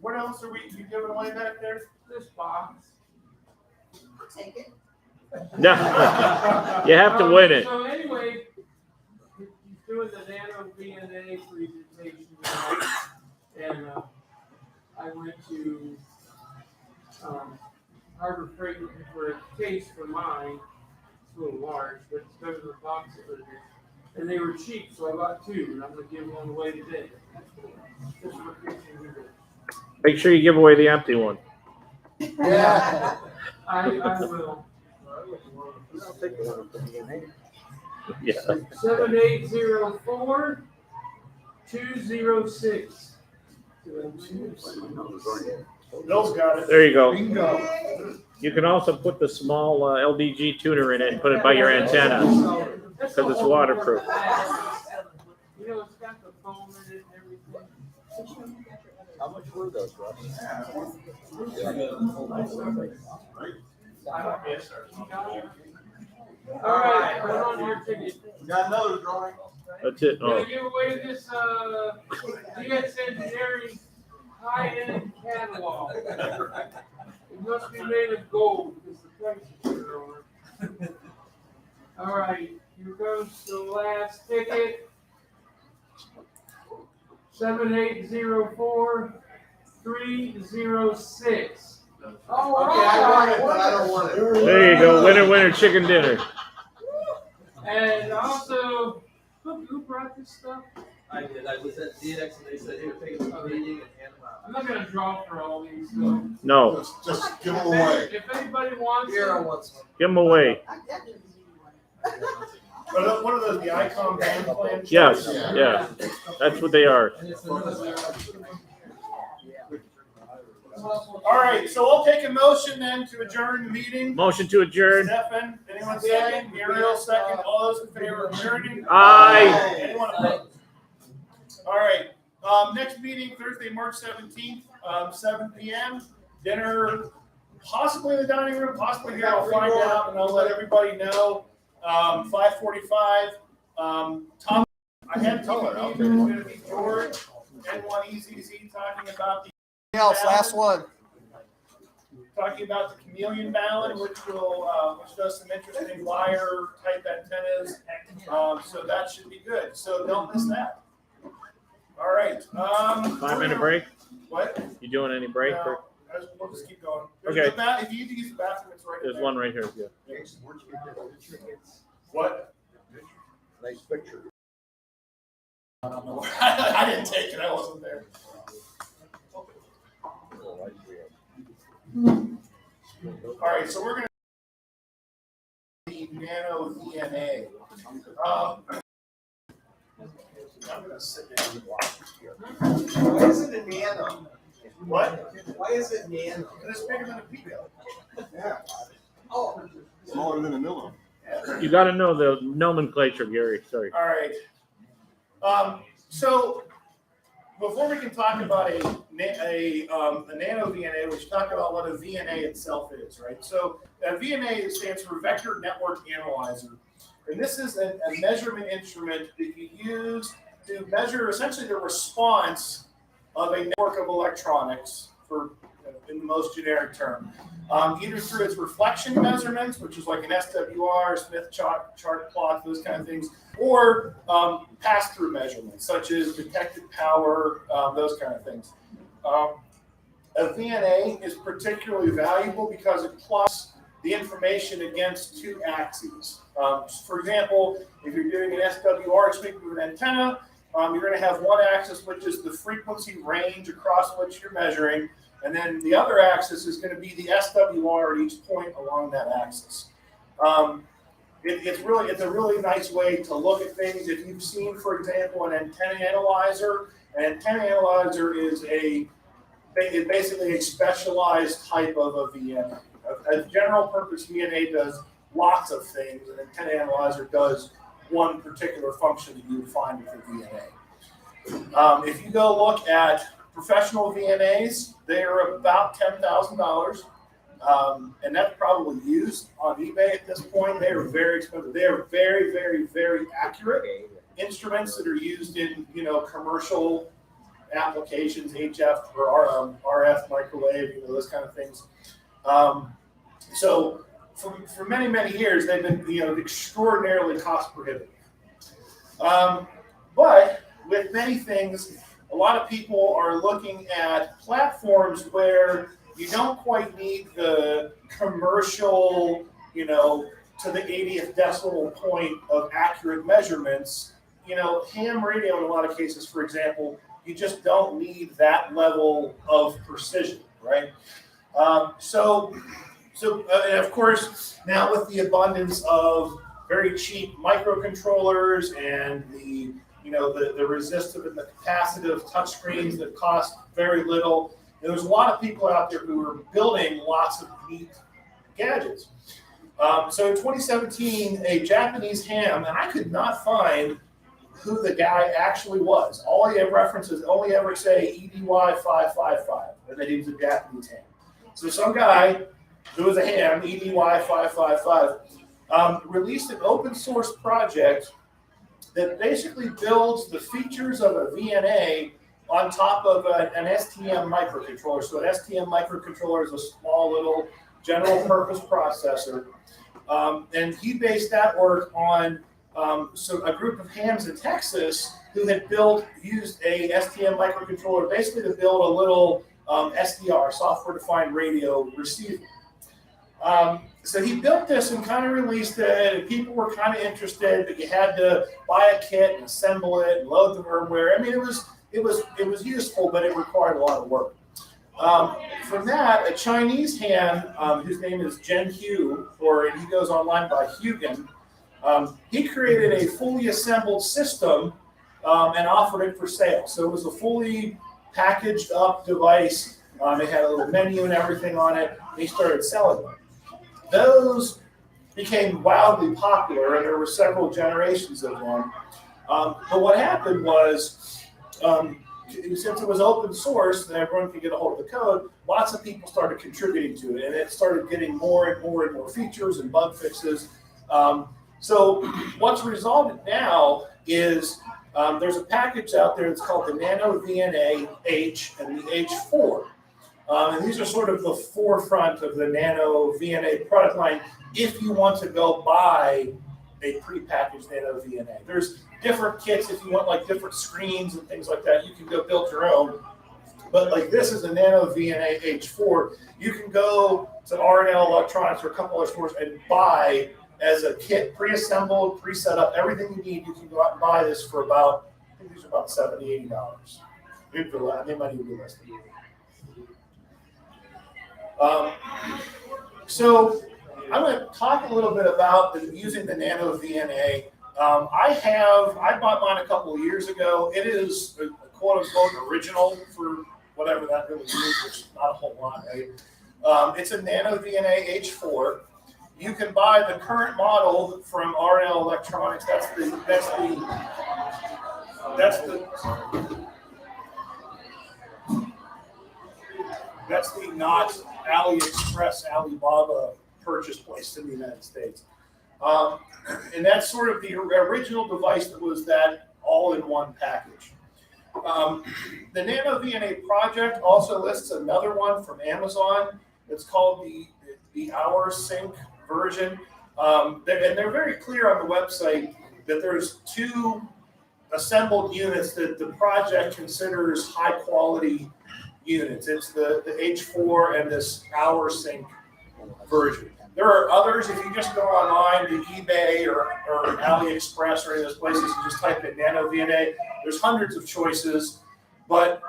are you giving away back there? This box. I'll take it. No, you have to win it. So anyway, he's doing the Nano VNA presentation tonight, and I went to Harbor Freight looking for a case for mine. It's a little large, but it's better than the box that was here. And they were cheap, so I bought two, and I'm gonna give one away today. Just for appreciating it. Make sure you give away the empty one. Yeah. I will. I'll take the one from DNA. Yeah. 7804206. Bill's got it. There you go. Bingo. You can also put the small LDG tuner in it and put it by your antenna because it's waterproof. You know, it's got the foam in it and everything. How much were those, Russ? All right, put on your ticket. Got another drawing. That's it. We're gonna Oh, give away this DX Engineering high-end catalog. It must be made of gold because the price is here on it. All right, here goes the last ticket. 7804306. Oh, Okay, I want it, but I don't want it. there you go. Winner, winner, chicken dinner. And also, who brought this stuff? I did. I was at DX and they said, here, take it to the meeting and hand them out. I'm not gonna draw for all these. So. No, Just give them away. If anybody wants Here, I them, want some. give them away. I definitely need one. What are those, the Icon band plans? Yes, yeah. That's what they are. and it's another. All right, so we'll take a motion then to adjourn the meeting. Motion to adjourn. Stefan, anyone second? Muriel second. All those in favor of adjourning? Aye. Anyone opposed? All right, next meeting Thursday, March 17th, 7 p.m. Dinner, possibly in the dining room, possibly here. I'll find out and I'll let everybody know. 5:45. Tom, I had told her it's going to be George and one EZZ talking about the Last one. talking about the chameleon ballad, which does some interesting wire type antennas. So that should be good. So don't miss that. All right. 5-minute break. What? You doing any break? No, Or? we'll just keep going. Okay. If you need to use the bathroom, it's right There's there. one right here. Yeah. What? Nice picture. I didn't take it. I wasn't there. All right, so we're going to the nano DNA. I'm going to sit down and watch this here. Why is it a nano? What? Why is it nano? Because it's bigger than a pico. Yeah. Oh. Smaller than a million. You got to know the nomenclature, Gary. Sorry. All right. So before we can talk about a nano VNA, we should talk about what a VNA itself is, right? So a VNA stands for Vector Network Analyzer. And this is a measurement instrument that you use to measure essentially the response of a network of electronics for in the most generic term. Either through its reflection measurements, which is like an SWR, Smith chart plot, those kind of things, or pass-through measurements, such as detected power, those kind of things. A VNA is particularly valuable because it plots the information against two axes. For example, if you're doing an SWR speaking with an antenna, you're going to have one axis, which is the frequency range across which you're measuring, and then the other axis is going to be the SWR at each point along that axis. It's a really nice way to look at things. If you've seen, for example, an antenna analyzer is basically a specialized type of a VNA. A general purpose VNA does lots of things. An antenna analyzer does one particular function that you would find with a VNA. If you go look at professional VNAs, they are about $10,000. And that's probably used on eBay at this point. They are very expensive. They are very, very, very accurate instruments that are used in commercial applications, HF or RF, microwave, those kind of things. So for many, many years, they've been extraordinarily cost prohibitive. But with many things, a lot of people are looking at platforms where you don't quite need the commercial, to the 80th decimal point of accurate measurements. Ham radio in a lot of cases, for example, you just don't need that level of precision, right? And of course, now with the abundance of very cheap microcontrollers and the resistive and the capacitive touchscreens that cost very little, there's a lot of people out there who are building lots of neat gadgets. So in 2017, a Japanese ham, and I could not find who the guy actually was. All he have references only ever say EDY555, and that he was a Japanese ham. So some guy who was a ham, EDY555, released an open source project that basically builds the features of a VNA on top of an STM microcontroller. So an STM microcontroller is a small little general purpose processor. And he based that work on a group of hams in Texas who had used a STM microcontroller basically to build a little SDR, software-defined radio receiver. So he built this and kind of released it, and people were kind of interested, but you had to buy a kit and assemble it and load the firmware. I mean, it was useful, but it required a lot of work. From that, a Chinese ham, whose name is Jen Hu, and he goes online by Hugen, he created a fully assembled system and offered it for sale. So it was a fully packaged up device. It had a little menu and everything on it, and he started selling them. Those became wildly popular, and there were several generations of them. But what happened was, since it was open source and everyone could get a hold of the code, lots of people started contributing to it, and it started getting more and more and more features and bug fixes. So what's resulted now is there's a package out there that's called the Nano VNA H and the H4. And these are sort of the forefront of the Nano VNA product line if you want to go buy a prepackaged Nano VNA. There's different kits if you want like different screens and things like that. You can go build your own. But like this is a Nano VNA H4. You can go to R&L Electronics or a couple other stores and buy as a kit, pre-assembled, pre-set up, everything you need. You can go out and buy this for about, I think these are about $70, $80. They might even be less than that. So I'm going to talk a little bit about using the Nano VNA. I bought mine a couple of years ago. It is a quote-unquote original for whatever that really means, which is not a whole lot, right? It's a Nano VNA H4. You can buy the current model from R&L Electronics. That's not AliExpress, Alibaba purchase place in the United States. And that's sort of the original device that was that all-in-one package. The Nano VNA project also lists another one from Amazon. It's called the Hour Sync version. And they're very clear on the website that there's 2 assembled units that the project considers high quality units. It's the H4 and this Hour Sync version. There are others. If you just go online to eBay or AliExpress or any of those places and just type in Nano VNA, there's hundreds of choices. But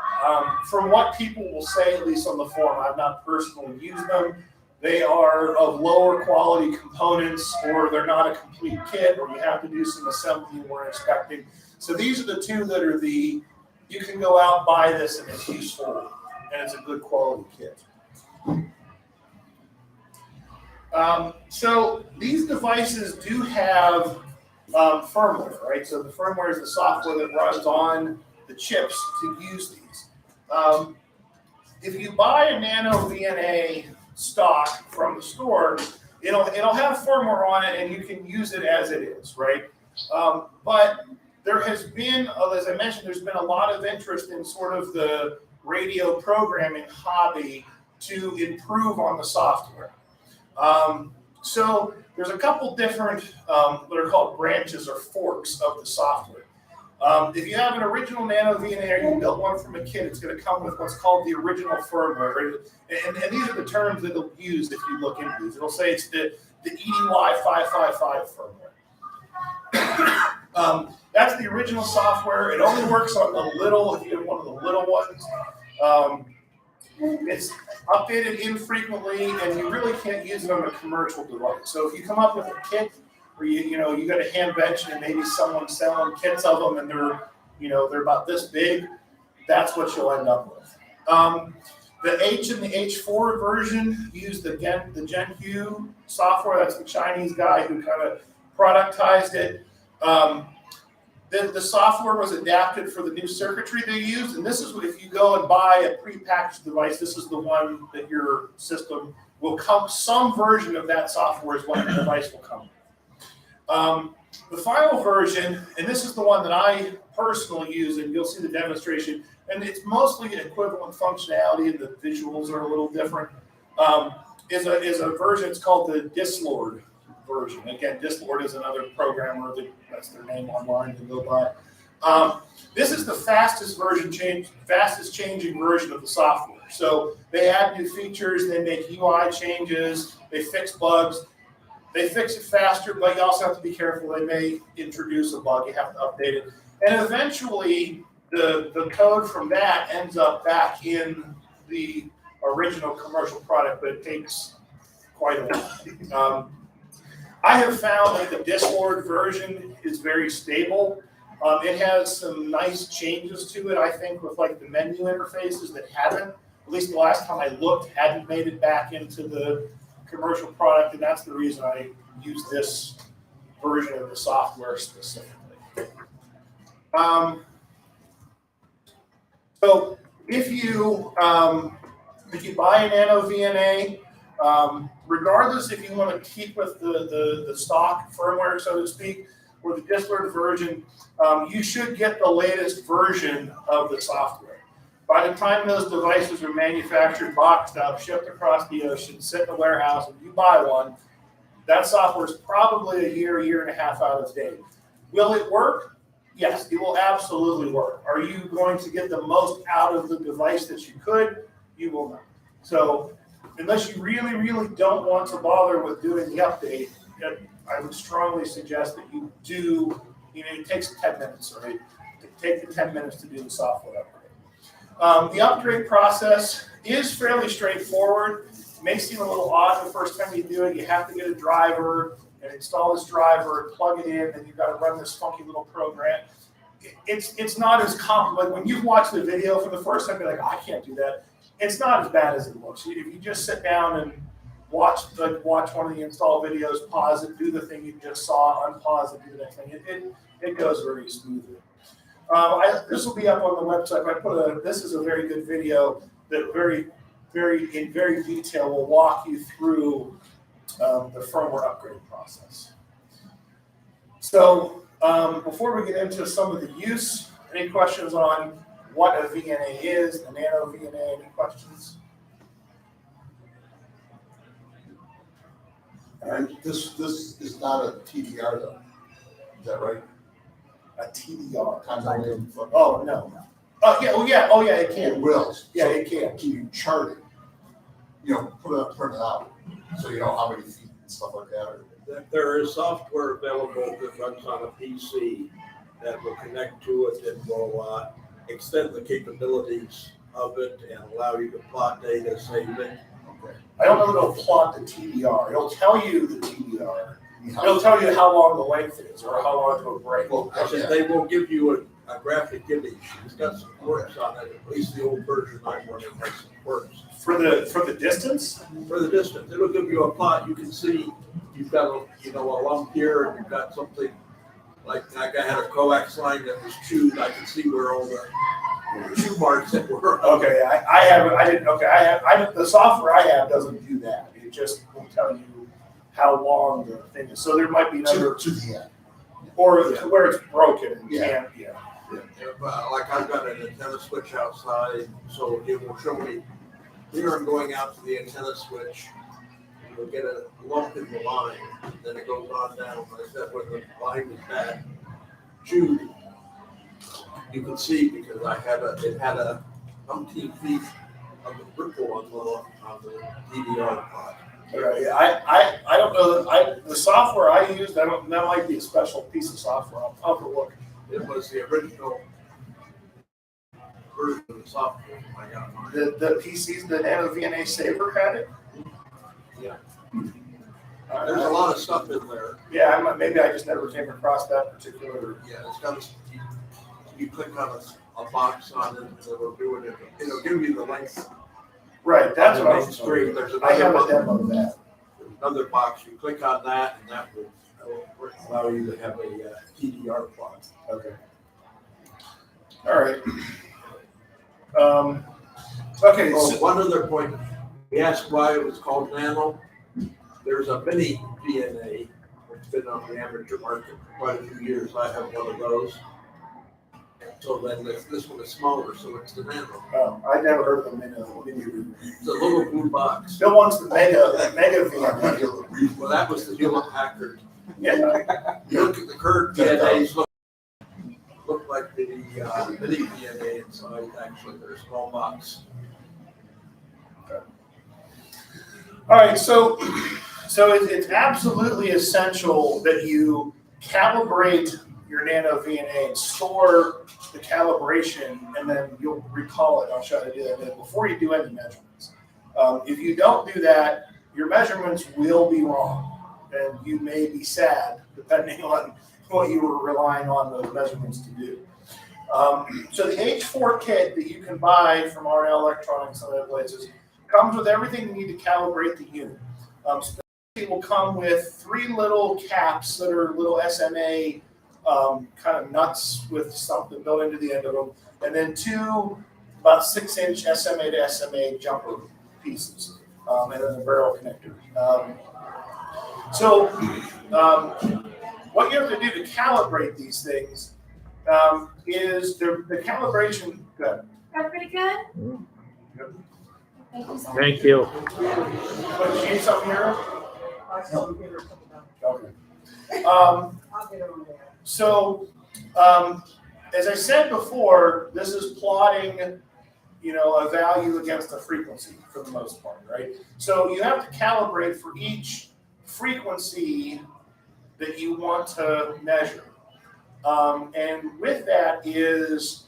from what people will say, at least on the forum, I've not personally used them. They are of lower quality components, or they're not a complete kit, or you have to do some assembly you weren't expecting. So these are the 2 that are you can go out, buy this, and it's useful, and it's a good quality kit. So these devices do have firmware, right? So the firmware is the software that runs on the chips to use these. If you buy a Nano VNA stock from the store, it'll have firmware on it, and you can use it as it is, right? But there has been, as I mentioned, there's been a lot of interest in sort of the radio programming hobby to improve on the software. So there's a couple different what are called branches or forks of the software. If you have an original Nano VNA or you built one from a kit, it's going to come with what's called the original firmware. Right? And these are the terms that it'll use if you look into these. It'll say it's the EDY 555 firmware. That's the original software. It only works on the little, if you have one of the little ones. It's updated infrequently, and you really can't use it on a commercial device. So if you come up with a kit where you got a hand bench and maybe someone's selling kits of them and they're about this big, that's what you'll end up with. The H and the H4 version use the GenHue software. That's the Chinese guy who kind of productized it. The software was adapted for the new circuitry they used, and this is what, if you go and buy a prepackaged device, this is the one that your system will come, some version of that software is what your device will come with. The final version, and this is the one that I personally use, and you'll see the demonstration, and it's mostly equivalent functionality, and the visuals are a little different, is a version, it's called the Dislord version. Again, Dislord is another programmer that's their name online to go by. This is the fastest changing version of the software. So they add new features, they make UI changes, they fix bugs, they fix it faster, but you also have to be careful. They may introduce a bug, you have to update it. And eventually the code from that ends up back in the original commercial product, but it takes quite a while. I have found that the Dislord version is very stable. It has some nice changes to it, I think, with like the menu interfaces that haven't, at least the last time I looked, hadn't made it back into the commercial product, and that's the reason I use this version of the software specifically. So if you buy a Nano VNA, regardless if you want to keep with the stock firmware, so to speak, or the Dislord version, you should get the latest version of the software. By the time those devices are manufactured, boxed up, shipped across the ocean, sit in a warehouse, and you buy one, that software is probably a year and a half out of date. Will it work? Yes, it will absolutely work. Are you going to get the most out of the device that you could? You will not. So unless you really, really don't want to bother with doing the update, I would strongly suggest that you do, it takes 10 minutes, right? Take the 10 minutes to do the software upgrade. The upgrade process is fairly straightforward. It may seem a little odd the first time you do it. You have to get a driver and install this driver and plug it in, and you've got to run this funky little program. It's not as complicated. When you've watched the video for the first time, you're like, oh, I can't do that. It's not as bad as it looks. If you just sit down and watch one of the install videos, pause it, do the thing you just saw, unpause it, do the next thing, it goes very smoothly. This will be up on the website. This is a very good video that in very detail will walk you through the firmware upgrade process. So before we get into some of the use, any questions on what a VNA is, the nano VNA. Any questions? And this is not a TDR though, is that right? A TDR. Time delay. Oh, no. Oh, yeah, it can. It will. Yeah, So it can. Can you chart it? You know, print it out, so you know how many feet and stuff like that, or There is software available that runs on a PC that will connect to it and will extend the capabilities of it and allow you to plot data, save it. I don't know that it'll plot the TDR. It'll tell you the TDR. It'll tell you how long the length is or how long to break. I said they will give you a graphic image. It's got some quirks on it. At least the old version I'm running has some quirks. For the distance? For the distance. It'll give you a plot. You can see you've got a lump here and you've got something like I had a coax line that was chewed. I can see where all the chew marks that were. Okay, the software I have doesn't do that. It just will tell you how long the thing is. So there might be another to the end. Or where it's broken and can't, Like I've got an antenna switch outside, so it will show me here I'm going out to the antenna switch. You'll get a lump in the line, then it goes on down. I said when the line is bad, chewed, you can see because it had a umpteen feet of the ripple on the DVR plot. Right. I don't know. The software I used, that might be a special piece of software. I'll have to look. It was the original version of the software I got mine. The PCs, the Nano VNA Saber had it? Yeah. There's a lot of stuff in there. Yeah, maybe I just never came across that particular. Yeah, it's got you click on a box on it and it'll do it. It'll give you the length. Right, that's what I was screen. I have a demo of that. There's another box. You click on that and that will allow you to have a TDR plot. Okay. All right. Okay. Oh, one other point. We asked why it was called nano. There's a mini VNA that's been on the amateur market for quite a few years. I have one of those. So then this one is smaller, so it's the nano. Oh, I never heard of the mini. It's a little blue box. Bill wants the mega VNA. Well, that was the Hewlett Packard. Yeah. You look at the current VNAs, look like the mini VNA inside. Actually, they're a small box. All right, so it's absolutely essential that you calibrate your Nano VNA and store the calibration, and then you'll recall it. I'll show you how to do that before you do any measurements. If you don't do that, your measurements will be wrong, and you may be sad depending on what you were relying on those measurements to do. So the H4 kit that you can buy from R&L Electronics and other places comes with everything you need to calibrate the unit. It will come with 3 little caps that are little SMA kind of nuts with something built into the end of them, and then 2 about 6-inch SMA to SMA jumper pieces, and then the barrel connector. What you have to do to calibrate these things is the calibration. Good. That's pretty good. Yep. Thank you. But you need something here? Okay. As I said before, this is plotting, a value against a frequency for the most part, right? So you have to calibrate for each frequency that you want to measure. And with that is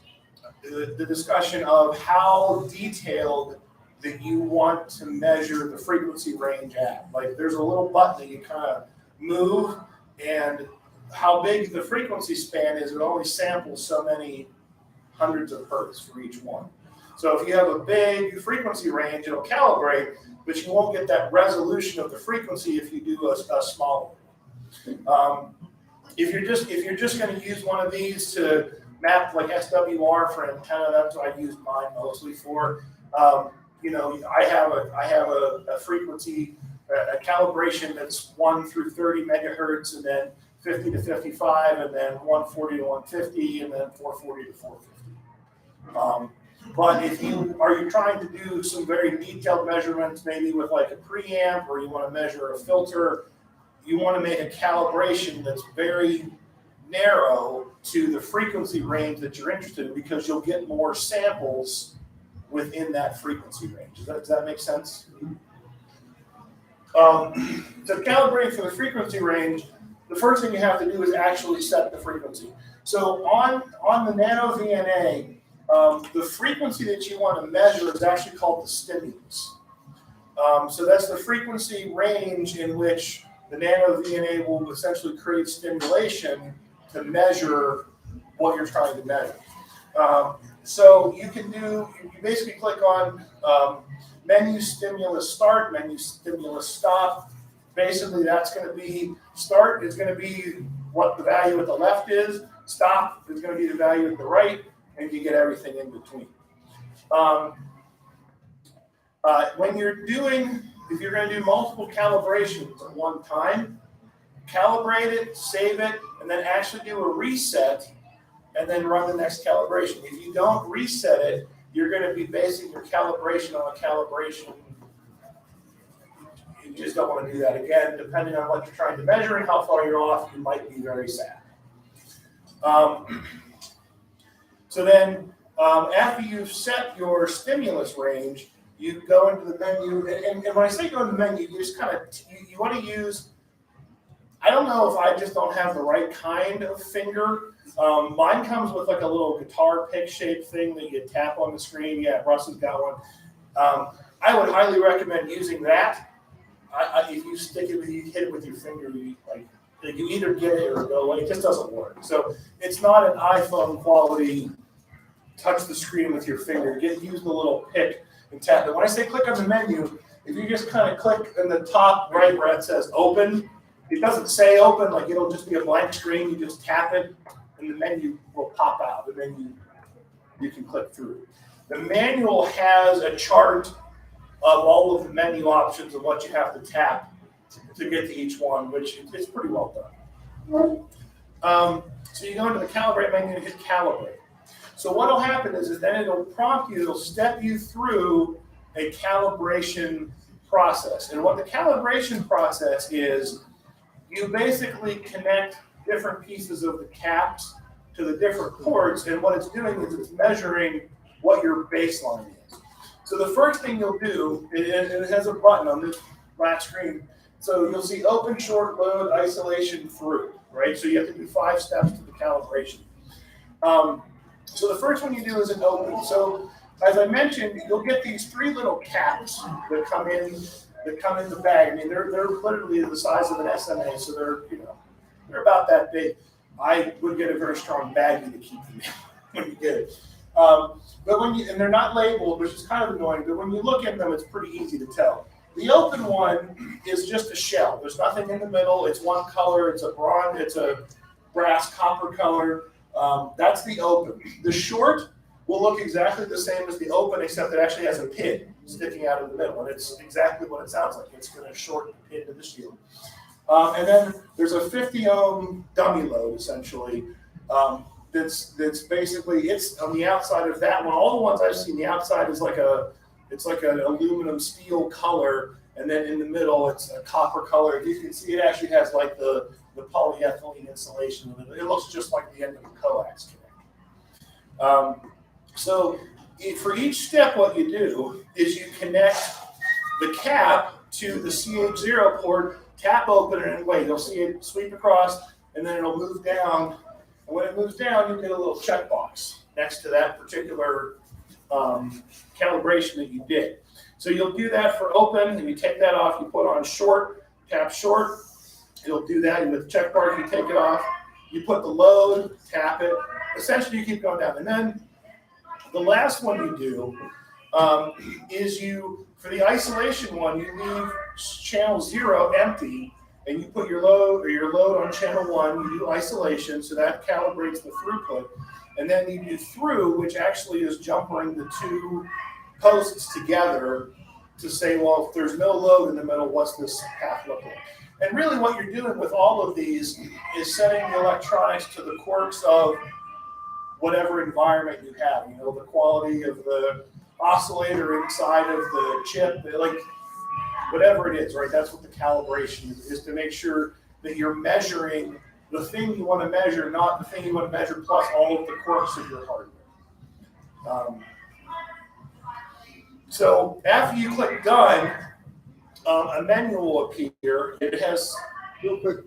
the discussion of how detailed that you want to measure the frequency range at. Like there's a little button that you kind of move, and how big the frequency span is, it only samples so many hundreds of hertz for each one. So if you have a big frequency range, it'll calibrate, but you won't get that resolution of the frequency if you do a small one. If you're just going to use one of these to map like SWR for antenna, that's what I use mine mostly for. I have a frequency, a calibration that's 1 through 30 megahertz, and then 50 to 55, and then 140 to 150, and then 440 to 450. But if you're trying to do some very detailed measurements, maybe with like a preamp, or you want to measure a filter, you want to make a calibration that's very narrow to the frequency range that you're interested in, because you'll get more samples within that frequency range. Does that make sense? To calibrate for the frequency range, the first thing you have to do is actually set the frequency. So on the nano VNA, the frequency that you want to measure is actually called the stimulus. So that's the frequency range in which the nano VNA will essentially create stimulation to measure what you're trying to measure. So you basically click on menu stimulus start, menu stimulus stop. Basically, that's going to be start is going to be what the value at the left is. Stop is going to be the value at the right, and you get everything in between. If you're going to do multiple calibrations at one time, calibrate it, save it, and then actually do a reset, and then run the next calibration. If you don't reset it, you're going to be basing your calibration on a calibration. You just don't want to do that again. Depending on what you're trying to measure and how far you're off, you might be very sad. So then, after you've set your stimulus range, you go into the menu, and when I say go into the menu, you just kind of, you want to use, I don't know if I just don't have the right kind of finger. Mine comes with like a little guitar pick shaped thing that you tap on the screen. Yeah, Russ has got one. I would highly recommend using that. If you stick it, you hit it with your finger, you either get it or go away. It just doesn't work. So it's not an iPhone quality. Touch the screen with your finger. Use the little pick and tap it. When I say click on the menu, if you just kind of click in the top right where it says open, it doesn't say open, like it'll just be a blank screen. You just tap it, and the menu will pop out, and then you can click through. The manual has a chart of all of the menu options of what you have to tap to get to each one, which is pretty well done. So you go into the calibrate menu and hit calibrate. So what will happen is then it'll prompt you, it'll step you through a calibration process. And what the calibration process is, you basically connect different pieces of the caps to the different ports, and what it's doing is it's measuring what your baseline is. So the first thing you'll do, it has a button on this flat screen, so you'll see open, short, load, isolation, through, right? So you have to do 5 steps to the calibration. So the first one you do is an open. So as I mentioned, you'll get these 3 little caps that come in the bag. I mean, they're literally the size of an SMA, so they're about that big. I would get a very strong baggie to keep them in when you get it. But and they're not labeled, which is kind of annoying, but when you look at them, it's pretty easy to tell. The open one is just a shell. There's nothing in the middle. It's one color. It's a brass copper color. That's the open. The short will look exactly the same as the open, except it actually has a pin sticking out of the middle, and it's exactly what it sounds like. It's going to short the pin to the shield. And then there's a 50 ohm dummy load, essentially. That's basically, it's on the outside of that one. All the ones I've seen, the outside is like an aluminum steel color, and then in the middle it's a copper color. You can see it actually has like the polyethylene insulation. It looks just like the end of a coax connector. So for each step, what you do is you connect the cap to the CH0 port, tap open it, and wait. You'll see it sweep across, and then it'll move down. And when it moves down, you get a little checkbox next to that particular calibration that you did. So you'll do that for open, and you take that off. You put on short, tap short. It'll do that. And with the check mark, you take it off. You put the load, tap it. Essentially, you keep going down. And then the last one you do is for the isolation one, you leave channel 0 empty, and you put your load on channel 1. You do isolation, so that calibrates the throughput. And then you do through, which actually is jumpering the 2 posts together to say, well, if there's no load in the middle, what's this path look like? And really what you're doing with all of these is setting the electronics to the quirks of whatever environment you have, you know, the quality of the oscillator inside of the chip, like whatever it is, right? That's what the calibration is to make sure that you're measuring the thing you want to measure, not the thing you want to measure plus all of the quirks of your hardware. So after you click done, a menu will appear. It has Real quick,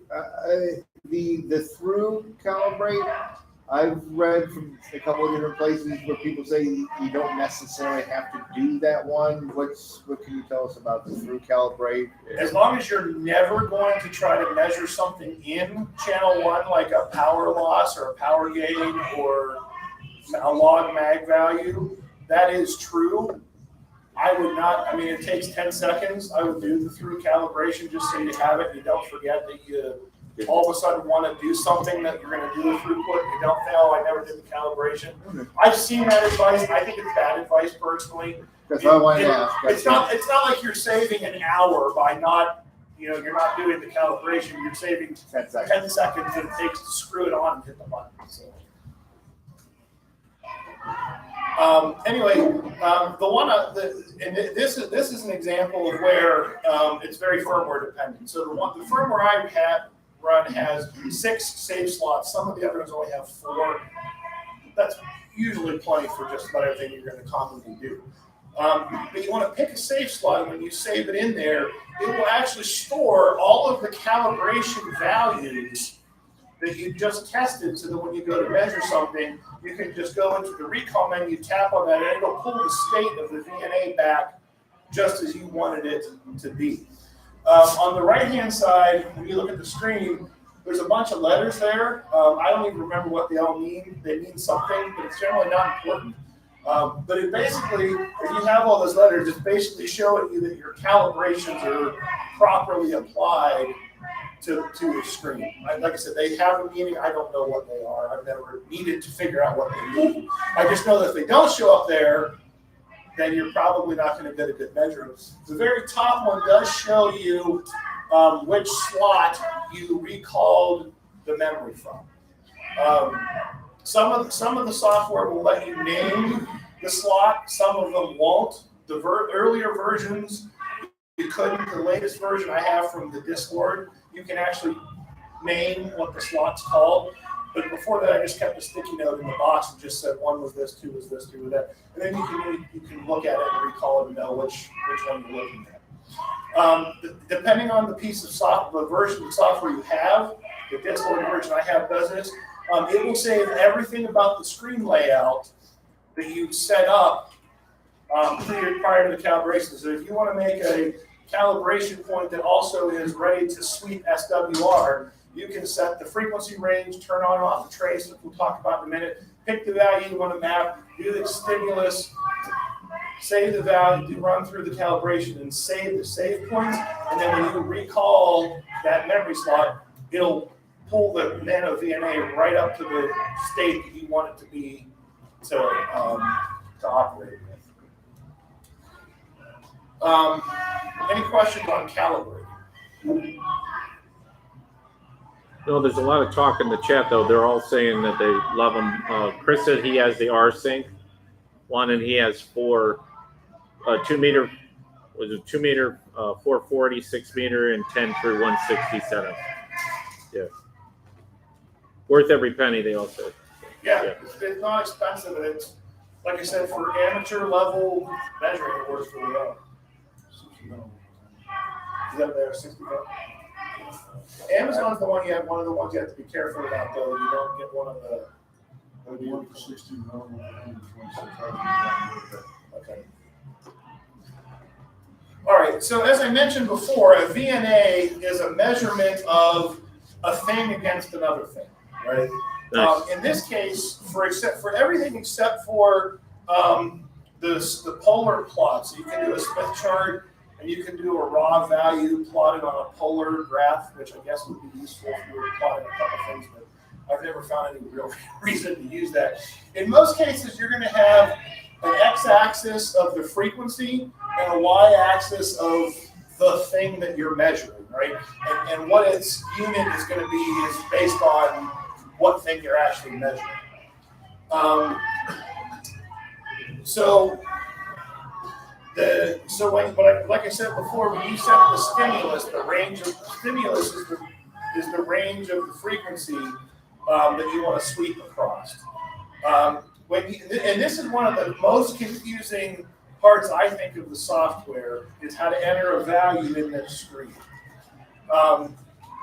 the through calibrate, I've read from a couple of different places where people say you don't necessarily have to do that one. What can you tell us about the through calibrate? as long as you're never going to try to measure something in channel 1, like a power loss or a power gain or a log mag value, that is true. I would not, I mean, it takes 10 seconds. I would do the through calibration just so you have it. You don't forget that you all of a sudden want to do something that you're going to do a throughput. You don't say, oh, I never did the calibration. I've seen that advice. I think it's bad advice personally. That's what I wanted to ask. It's not like you're saving an hour by not, you know, you're not doing the calibration. You're saving 10 seconds that it takes to screw it on and hit the button. So. Anyway, this is an example of where it's very firmware dependent. So the firmware I run has 6 save slots. Some of the others only have 4. That's usually plenty for just about everything you're going to commonly do. But you want to pick a save slot, and when you save it in there, it will actually store all of the calibration values that you just tested, so that when you go to measure something, you can just go into the recall menu, tap on that, and it'll pull the state of the VNA back just as you wanted it to be. On the right-hand side, when you look at the screen, there's a bunch of letters there. I don't even remember what they all mean. They mean something, but it's generally not important. But it basically, if you have all those letters, it's basically showing you that your calibrations are properly applied to a screen. Like I said, they have a meaning. I don't know what they are. I've never needed to figure out what they mean. I just know that if they don't show up there, then you're probably not going to get a good measure. The very top one does show you which slot you recalled the memory from. Some of the software will let you name the slot. Some of them won't. The earlier versions, you couldn't. The latest version I have from the Discord, you can actually name what the slot's called. But before that, I just kept a sticky note in the box and just said 1 was this, 2 was this, 3 was that. And then you can look at it and recall it and know which one you're looking at. Depending on the piece of software, the version of software you have, the Discord version I have does this. It will save everything about the screen layout that you set up prior to the calibration. So if you want to make a calibration point that also is ready to sweep SWR, you can set the frequency range, turn on and off the trace, which we'll talk about in a minute, pick the value you want to map, do the stimulus, save the value, run through the calibration, and save the save points. And then when you recall that memory slot, it'll pull the nano VNA right up to the state that you want it to be to operate with. Any questions on calibrating? No, there's a lot of talk in the chat though. They're all saying that they love them. Chris said he has the R-Sync one, and he has 4 2 meter, was it 2 meter, 440, 6 meter, and 10 through 167. Yeah, worth every penny. They all said. Yeah. It's not expensive, and it's like I said, for amateur level measuring, it works really well. Is that there, 60 bucks? Amazon's the one one of the ones you have to be careful about, though. You don't get one of the. One for 16, Okay. All right. So as I mentioned before, a VNA is a measurement of a thing against another thing, right? Nice. In this case, for everything except for the polar plot, so you can do a Smith chart. And you can do a raw value plotted on a polar graph, which I guess would be useful if you were plotting a couple things, but I've never found any real reason to use that. In most cases, you're going to have an x-axis of the frequency and a y-axis of the thing that you're measuring, right? And what its unit is going to be is based on what thing you're actually measuring. So like I said before, when you set the stimulus, the range of the stimulus is the range of the frequency that you want to sweep across. And this is one of the most confusing parts, I think, of the software, is how to enter a value in this screen.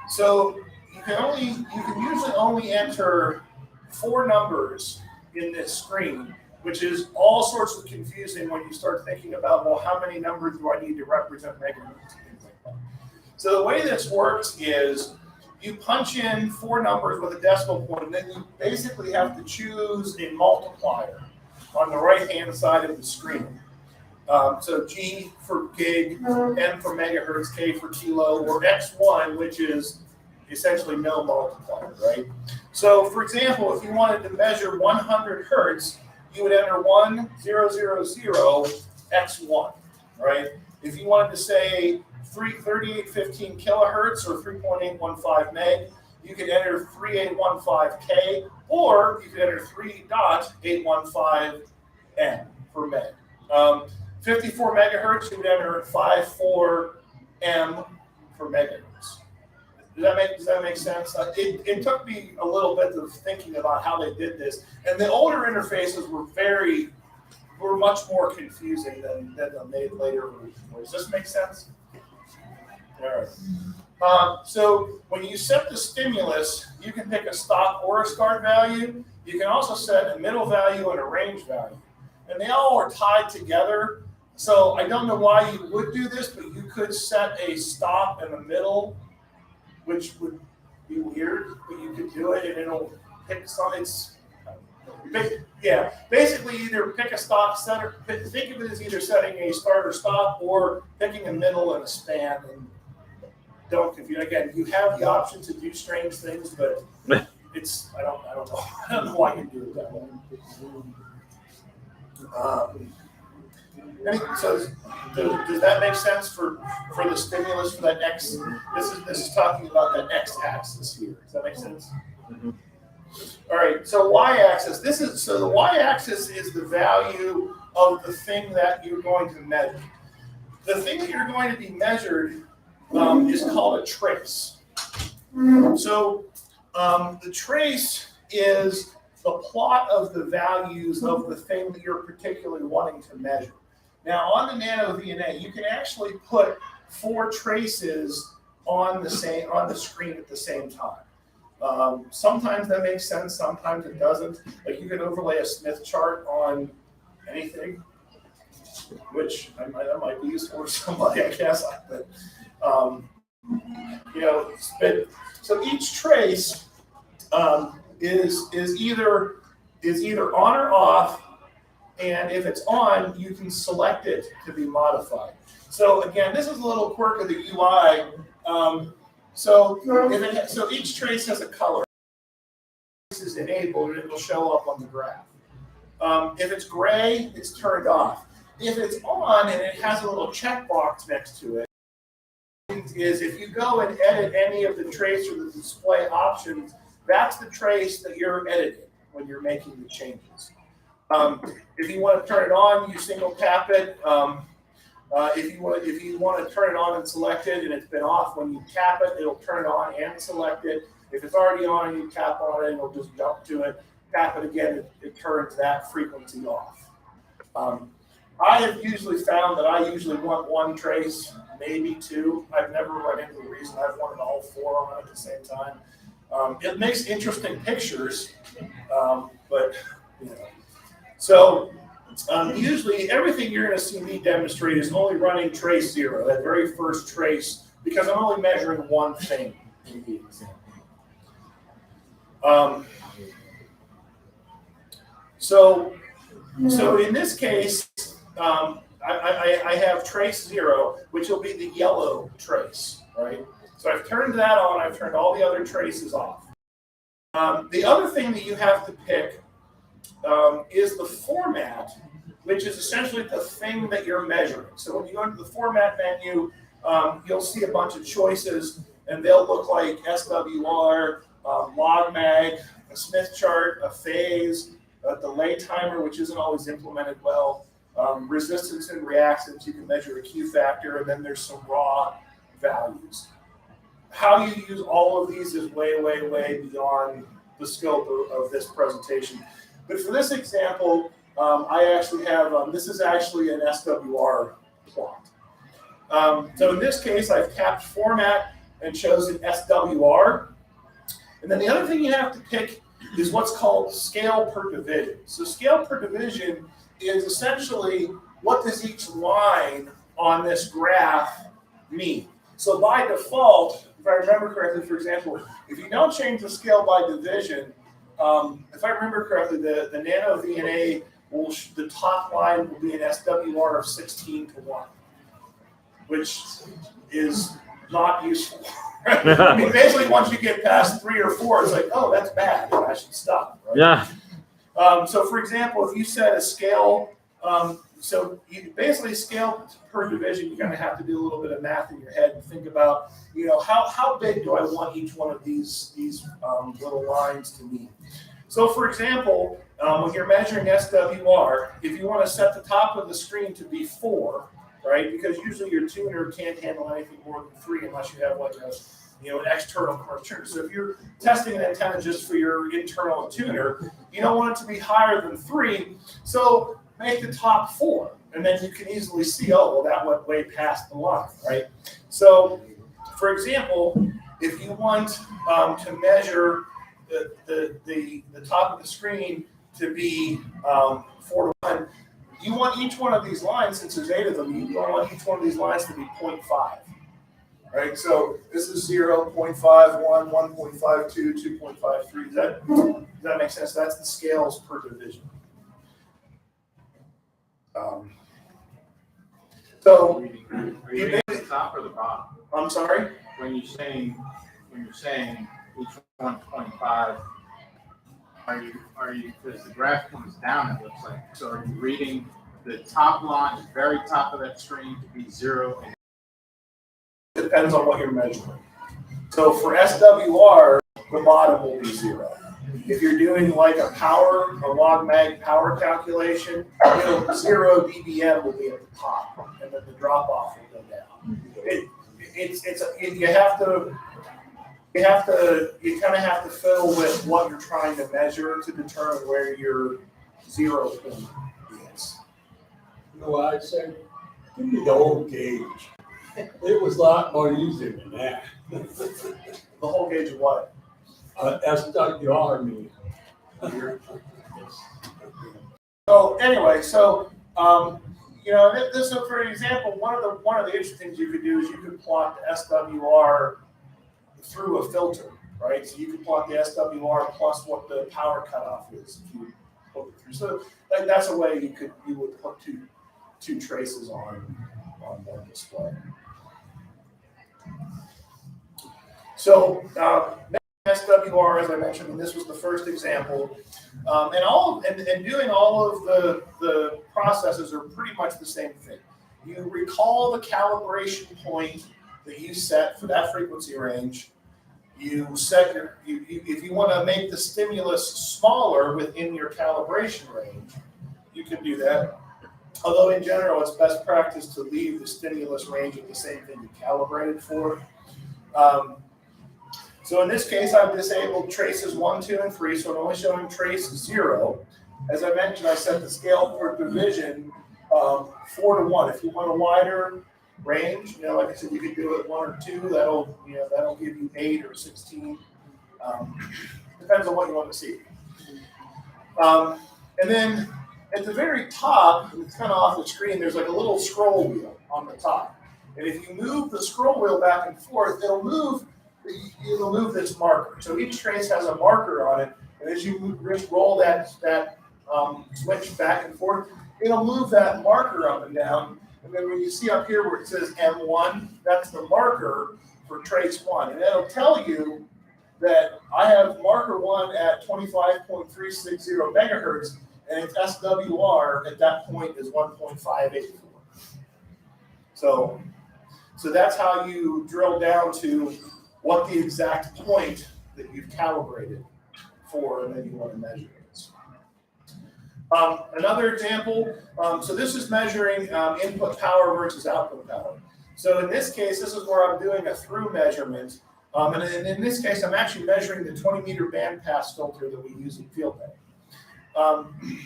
So you can usually only enter 4 numbers in this screen, which is all sorts of confusing when you start thinking about, well, how many numbers do I need to represent megahertz? So the way this works is you punch in 4 numbers with a decimal point, and then you basically have to choose a multiplier on the right-hand side of the screen. So G for gig, M for megahertz, K for kilo, or X1, which is essentially no multiplier, right? So for example, if you wanted to measure 100 hertz, you would enter 1000 X1, right? If you wanted to say 3815 kilohertz or 3.815 meg, you could enter 3815K, or you could enter 3.815 M for meg. 54 megahertz, you would enter 54 M for megahertz. Does that make sense? It took me a little bit of thinking about how they did this, and the older interfaces were much more confusing than the later versions. Does this make sense? All right. So when you set the stimulus, you can pick a stop or a start value. You can also set a middle value and a range value, and they all are tied together. So I don't know why you would do this, but you could set a stop in the middle, which would be weird, but you could do it and it'll pick some. Yeah, basically either pick a stop, think of it as either setting a start or stop, or picking a middle and a span. And don't confuse. Again, you have the option to do strange things, but it's I don't know why you do it that way. So does that make sense for the stimulus for that X? This is talking about that X axis here. Does that make sense? Mm-hmm. All right. So Y-axis. The Y-axis is the value of the thing that you're going to measure. The thing that you're going to be measured is called a trace. So the trace is the plot of the values of the thing that you're particularly wanting to measure. Now, on the Nano VNA, you can actually put 4 traces on the screen at the same time. Sometimes that makes sense, sometimes it doesn't. Like you can overlay a Smith chart on anything, which that might be useful for somebody, I guess. But so each trace is either on or off. And if it's on, you can select it to be modified. So again, this is a little quirk of the UI. So each trace has a color. This is enabled, and it will show up on the graph. If it's gray, it's turned off. If it's on and it has a little checkbox next to it, is if you go and edit any of the trace or the display options, that's the trace that you're editing when you're making the changes. If you want to turn it on, you single tap it. If you want to turn it on and select it, and it's been off, when you tap it, it'll turn it on and select it. If it's already on and you tap on it, it'll just jump to it. Tap it again, it turns that frequency off. I have usually found that I usually want 1 trace, maybe 2. I've never run into the reason I've wanted all 4 on at the same time. It makes interesting pictures, but you know. So usually everything you're going to see me demonstrate is only running trace 0, that very first trace, because I'm only measuring one thing in the example. So in this case, I have trace 0, which will be the yellow trace, right? So I've turned that on. I've turned all the other traces off. The other thing that you have to pick is the format, which is essentially the thing that you're measuring. So when you go into the format menu, you'll see a bunch of choices, and they'll look like SWR, log mag, a Smith chart, a phase, delay timer, which isn't always implemented well, resistance and reactance, you can measure a Q factor, and then there's some raw values. How you use all of these is way, way, way beyond the scope of this presentation. But for this example, I actually have, this is actually an SWR plot. So in this case, I've capped format and chosen SWR. And then the other thing you have to pick is what's called scale per division. So scale per division is essentially what does each line on this graph mean. So by default, if I remember correctly, for example, if you don't change the scale by division, if I remember correctly, the nano VNA the top line will be an SWR of 16:1, which is not useful. I mean, basically, once you get past 3 or 4, it's like, oh, that's bad. I should stop. Right? Yeah. So, for example, if you set a scale, so you basically scale per division, you're going to have to do a little bit of math in your head and think about, how big do I want each one of these little lines to be? So, for example, when you're measuring SWR, if you want to set the top of the screen to be 4, right? Because usually your tuner can't handle anything more than 3 unless you have like an external commercial tuner. So if you're testing an antenna just for your internal tuner, you don't want it to be higher than 3. So make the top 4, and then you can easily see, oh, well, that went way past the line, right? So, for example, if you want to measure the top of the screen to be 4:1, you want each one of these lines, since there's 8 of them, you want each one of these lines to be 0.5, right? So this is 0, 0.51, 1.52, 2.53. Does that make sense? That's the scales per division. So Are you reading the top or the bottom? I'm sorry? When you're saying each one 0.5, are you because the graph comes down, it looks like. So are you reading the top line, the very top of that screen to be 0? It depends on what you're measuring. So for SWR, the bottom will be 0. If you're doing like a log mag power calculation, 0 dBm will be at the top, and then the drop off will go down. You kind of have to fiddle with what you're trying to measure to determine where your 0 point is. You know what I said? Give me the old gauge. It was a lot more easier than that. The whole gauge of what? SWR mean. So anyway, this is for example, one of the interesting things you could do is you could plot the SWR through a filter, right? So you could plot the SWR plus what the power cutoff is if you put it through. So that's a way you would put two traces on one display. So SWR, as I mentioned, and this was the first example, and doing all of the processes are pretty much the same thing. You recall the calibration point that you set for that frequency range. You set if you want to make the stimulus smaller within your calibration range, you can do that. Although in general, it's best practice to leave the stimulus range of the same thing you calibrated for. So in this case, I've disabled traces 1, 2, and 3, so I'm only showing trace 0. As I mentioned, I set the scale per division 4:1. If you want a wider range, like I said, you could do it 1 or 2. That'll give you 8 or 16. Depends on what you want to see. And then at the very top, it's kind of off the screen, there's like a little scroll wheel on the top. And if you move the scroll wheel back and forth, it'll move this marker. So each trace has a marker on it, and as you roll that switch back and forth, it'll move that marker up and down. And then when you see up here where it says M1, that's the marker for trace 1. And it'll tell you that I have marker 1 at 25.360 megahertz, and its SWR at that point is 1.584. So that's how you drill down to what the exact point that you've calibrated for, and then you want to measure it. Another example, so this is measuring input power versus output power. So in this case, this is where I'm doing a through measurement. And in this case, I'm actually measuring the 20-meter bandpass filter that we use in field day.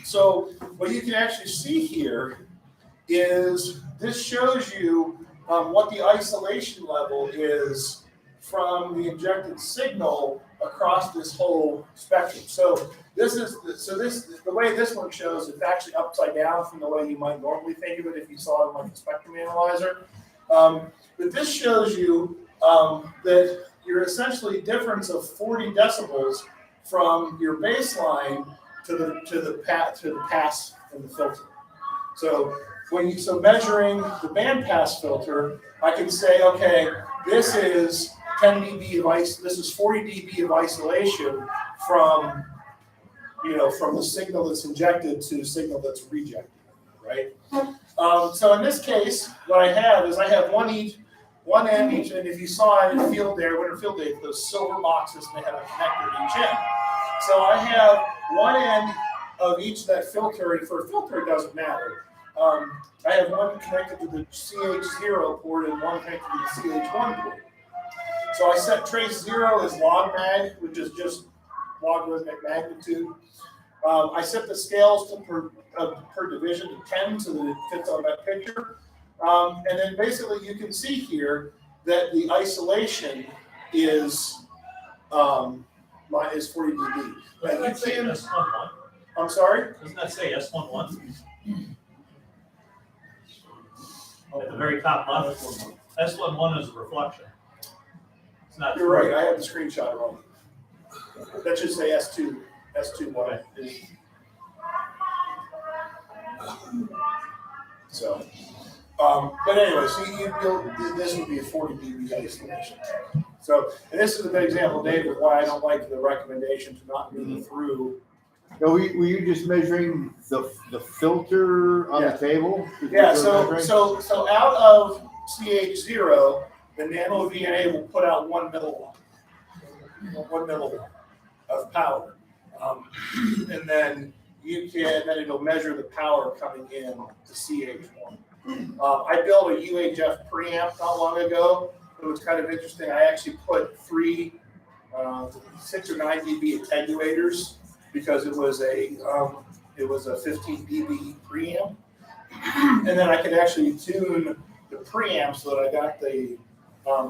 So what you can actually see here is this shows you what the isolation level is from the injected signal across this whole spectrum. So the way this one shows, it's actually upside down from the way you might normally think of it if you saw it in like a spectrum analyzer. But this shows you that you're essentially a difference of 40 decibels from your baseline to the pass in the filter. So measuring the bandpass filter, I can say, okay, this is 10 dB of this is 40 dB of isolation from from the signal that's injected to the signal that's rejected, right? So in this case, what I have is I have one end each, and if you saw it in field day, winter field day, those silver boxes, and they have a connector at each end. So I have one end of each of that filter, and for a filter it doesn't matter. I have one connected to the CH0 port and one connected to the CH1 port. So I set trace 0 as log mag, which is just logarithmic magnitude. I set the scales to per division to 10 so that it fits on that picture. And then basically you can see here that the isolation is 40 dB. Doesn't that say S11? I'm sorry? Doesn't that say S11? At the very top left, S11 is a reflection. It's not. You're right, I have the screenshot wrong. That should say S21 is. So, but anyway, so this would be a 40 dB isolation. So, and this is a good example, Dave, of why I don't like the recommendation to not move through. No, were you just measuring the filter on the table? Yeah, so out of CH0, the nano VNA will put out 1 milliwatt of power. And then it'll measure the power coming in to CH1. I built a UHF preamp not long ago. It was kind of interesting. I actually put 6 or 9 dB attenuators because it was a 15 dB preamp. And then I could actually tune the preamp so that I got the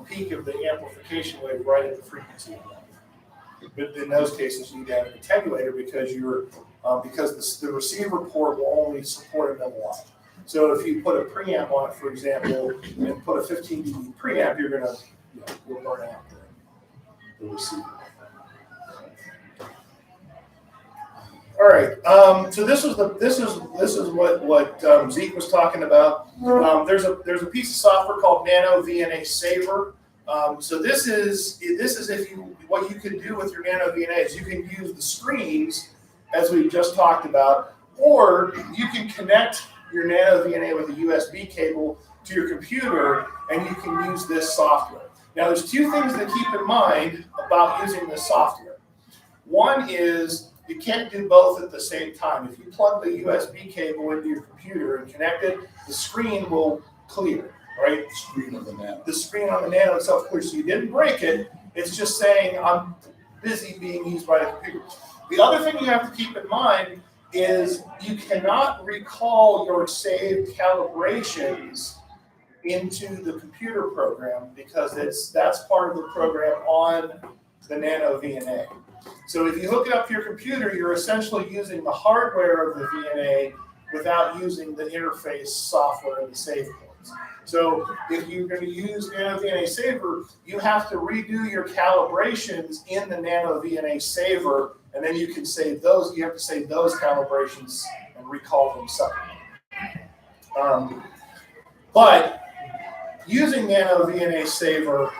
peak of the amplification wave right at the frequency. But in those cases, you need to have an attenuator because the receiver port will only support a milliwatt. So if you put a preamp on it, for example, and put a 15 dB preamp, you'll burn out the receiver. All right. So this is what Zeke was talking about. There's a piece of software called Nano VNA Saver. So this is what you can do with your Nano VNAs. You can use the screens as we just talked about, or you can connect your Nano VNA with a USB cable to your computer, and you can use this software. Now, there's two things to keep in mind about using this software. One is you can't do both at the same time. If you plug the USB cable into your computer and connect it, the screen will clear, right? The screen on the Nano. The screen on the Nano itself clears, so you didn't break it. It's just saying I'm busy being used by the computer. The other thing you have to keep in mind is you cannot recall your saved calibrations into the computer program because that's part of the program on the Nano VNA. So if you hook it up to your computer, you're essentially using the hardware of the VNA without using the interface software and the save ports. So if you're going to use Nano VNA Saver, you have to redo your calibrations in the Nano VNA Saver, and then you can save those. You have to save those calibrations and recall them separately. But using Nano VNA Saver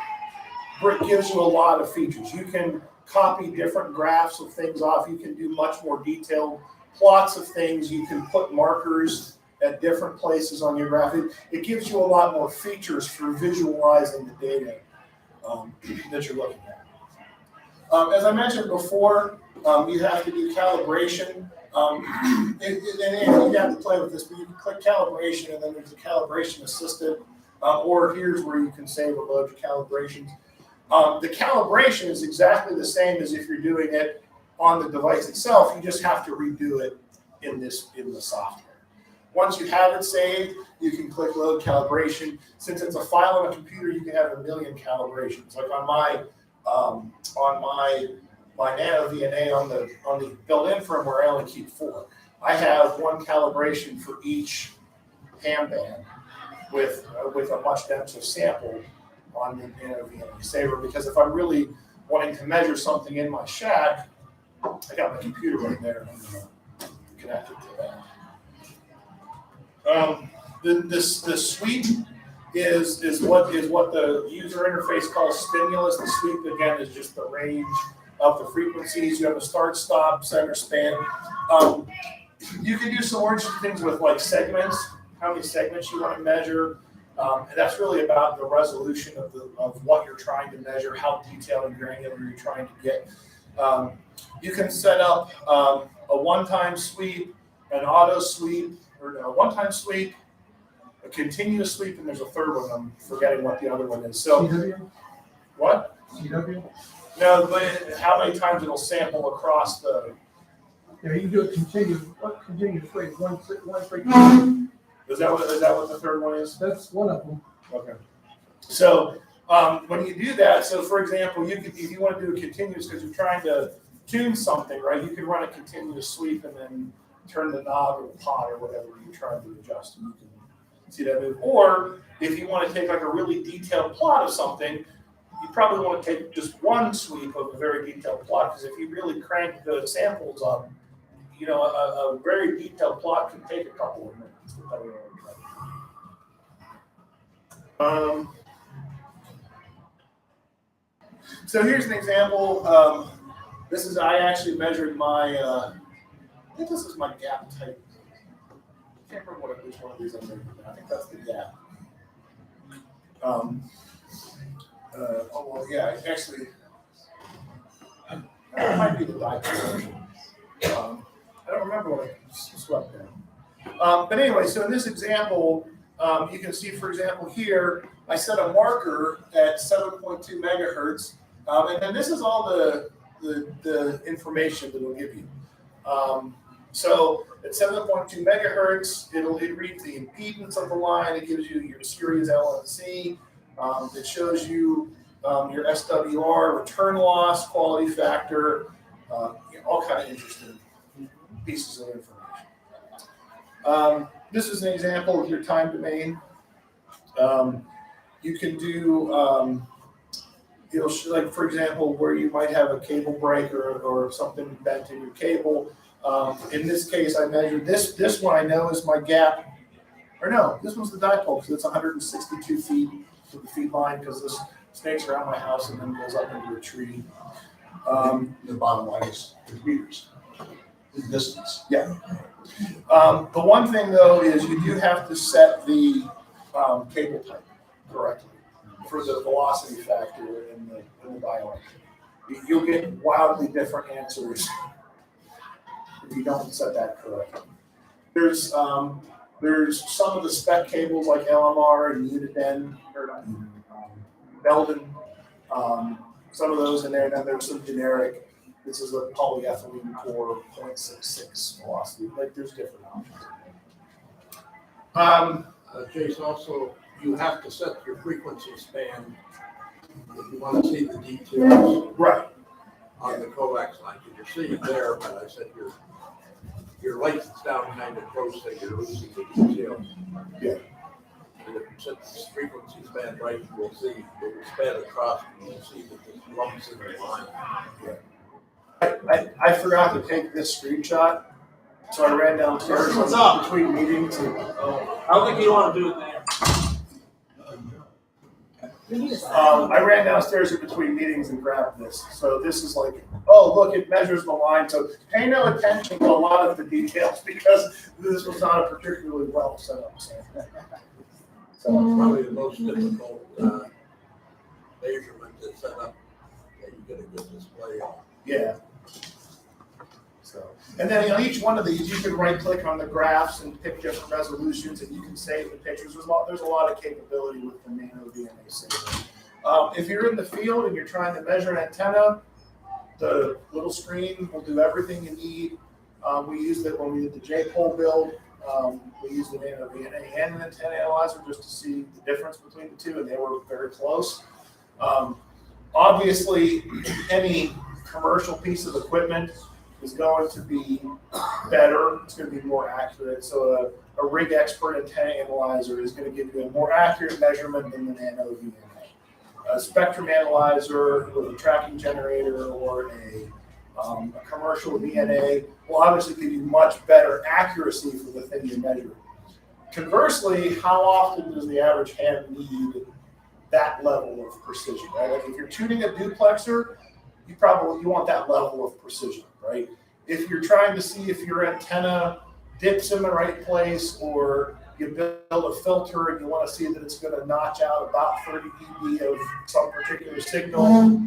gives you a lot of features. You can copy different graphs of things off. You can do much more detailed plots of things. You can put markers at different places on your graph. It gives you a lot more features for visualizing the data that you're looking at. As I mentioned before, you have to do calibration. And you have to play with this, but you can click calibration and then there's a calibration assistant, or here's where you can save a bunch of calibrations. The calibration is exactly the same as if you're doing it on the device itself. You just have to redo it in the software. Once you have it saved, you can click load calibration. Since it's a file on a computer, you can have a million calibrations. Like on my Nano VNA on the built-in firmware, I only keep 4. I have 1 calibration for each ham band with a much denser sample on the Nano VNA Saver, because if I'm really wanting to measure something in my shack, I got my computer right there and I'm going to connect it to that. The sweep is what the user interface calls stimulus. The sweep, again, is just the range of the frequencies. You have a start, stop, center, span. You can do some more interesting things with like segments, how many segments you want to measure. And that's really about the resolution of what you're trying to measure, how detailed and granular you're trying to get. You can set up a one-time sweep, an auto sweep, or a one-time sweep, a continuous sweep, and there's a third one. I'm forgetting what the other one is. So, CW? What? CW? No, but how many times it'll sample across the. Yeah, you can do a continuous. What continuous wait? One frequency. Is that what the third one is? That's one of them. Okay. So when you do that, so for example, if you want to do a continuous because you're trying to tune something, right? You can run a continuous sweep and then turn the knob or the pot or whatever you're trying to adjust, and you can see that move. Or if you want to take like a really detailed plot of something, you probably want to take just one sweep of a very detailed plot, because if you really crank the samples up, you know, a very detailed plot can take a couple of minutes, depending on what you're trying to do. So here's an example. This is, I actually measured my, I think this is my gap type. I can't remember which one of these I measured. I think that's the gap. Oh, well, yeah, actually, it might be the dipole. I don't remember what I swept down. But anyway, so in this example, you can see, for example, here, I set a marker at 7.2 megahertz. And then this is all the information that it'll give you. So at 7.2 megahertz, it reads the impedance of the line. It gives you your series LNC. It shows you your SWR, return loss, quality factor, all kind of interesting pieces of information. This is an example of your time domain. You can do, like for example, where you might have a cable break or something bent in your cable. In this case, I measured this one. I know is my gap, or no, this one's the dipole because it's 162 feet to the feed line, because this snakes around my house and then goes up into a tree. The bottom line is meters, the distance. Yeah. The one thing though is you do have to set the cable type correctly for the velocity factor in the diode. You'll get wildly different answers if you don't set that correctly. There's some of the spec cables like LMR and Uniden or Belden, some of those in there, and then there's some generic. This is a polyethylene core 0.66 velocity. Like there's different options. Jason, also, you have to set your frequency span if you want to see the details. Right. On the coax line, you can see it there, but I said your lights down kind of close, so you're losing the details. Yeah. And if you set the frequency span right, you will see it will span across, and you'll see that there's lumps in the line. Yeah. I forgot to take this screenshot, so I ran downstairs between meetings. And, I don't think you want to do it there. I ran downstairs in between meetings and grabbed this. So this is like, oh, look, it measures the line. So pay no attention to a lot of the details because this was not a particularly well set up. So Probably the most difficult measurement to set up. You get a good display on. Yeah. So, and then each one of these, you can right click on the graphs and pick different resolutions, and you can save the pictures. There's a lot of capability with the Nano DNA saver. If you're in the field and you're trying to measure an antenna, the little screen will do everything you need. We used it when we did the J-pole build. We used the Nano DNA and an antenna analyzer just to see the difference between the two, and they were very close. Obviously, any commercial piece of equipment is going to be better. It's going to be more accurate. So a rig expert antenna analyzer is going to give you a more accurate measurement than the Nano DNA. A spectrum analyzer with a tracking generator or a commercial DNA will obviously give you much better accuracy for the thing you measure. Conversely, how often does the average ham need that level of precision, right? Like if you're tuning a duplexer, you want that level of precision, right? If you're trying to see if your antenna dips in the right place, or you build a filter and you want to see that it's going to notch out about 30 dB of some particular signal,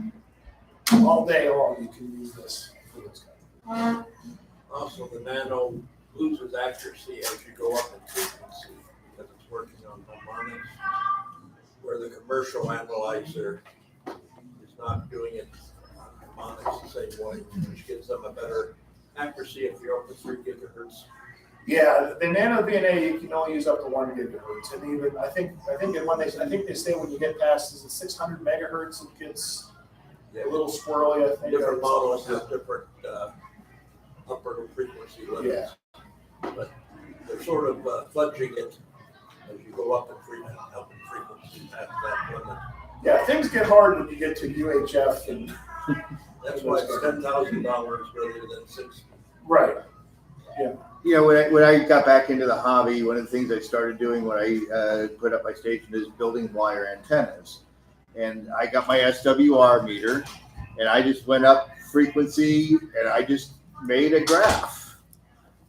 all day long you can use this for this kind of. Also, the Nano loses accuracy as you go up in frequency because it's working on harmonics, where the commercial analyzer is not doing it on harmonics the same way, which gives them a better accuracy if you're up to 3 gigahertz. Yeah, the Nano DNA you can only use up to 1 gigahertz, and even I think they say when you get past 600 megahertz it gets a little squirrely. I think Different models have different upper frequency limits. Yeah. But they're sort of fudging it as you go up in frequency past that limit. Yeah, things get hard when you get to UHF, and that's why it's $10,000 rather than $6,000. Right. Yeah. You know, when I got back into the hobby, one of the things I started doing when I put up my station is building wire antennas. And I got my SWR meter, and I just went up frequency, and I just made a graph.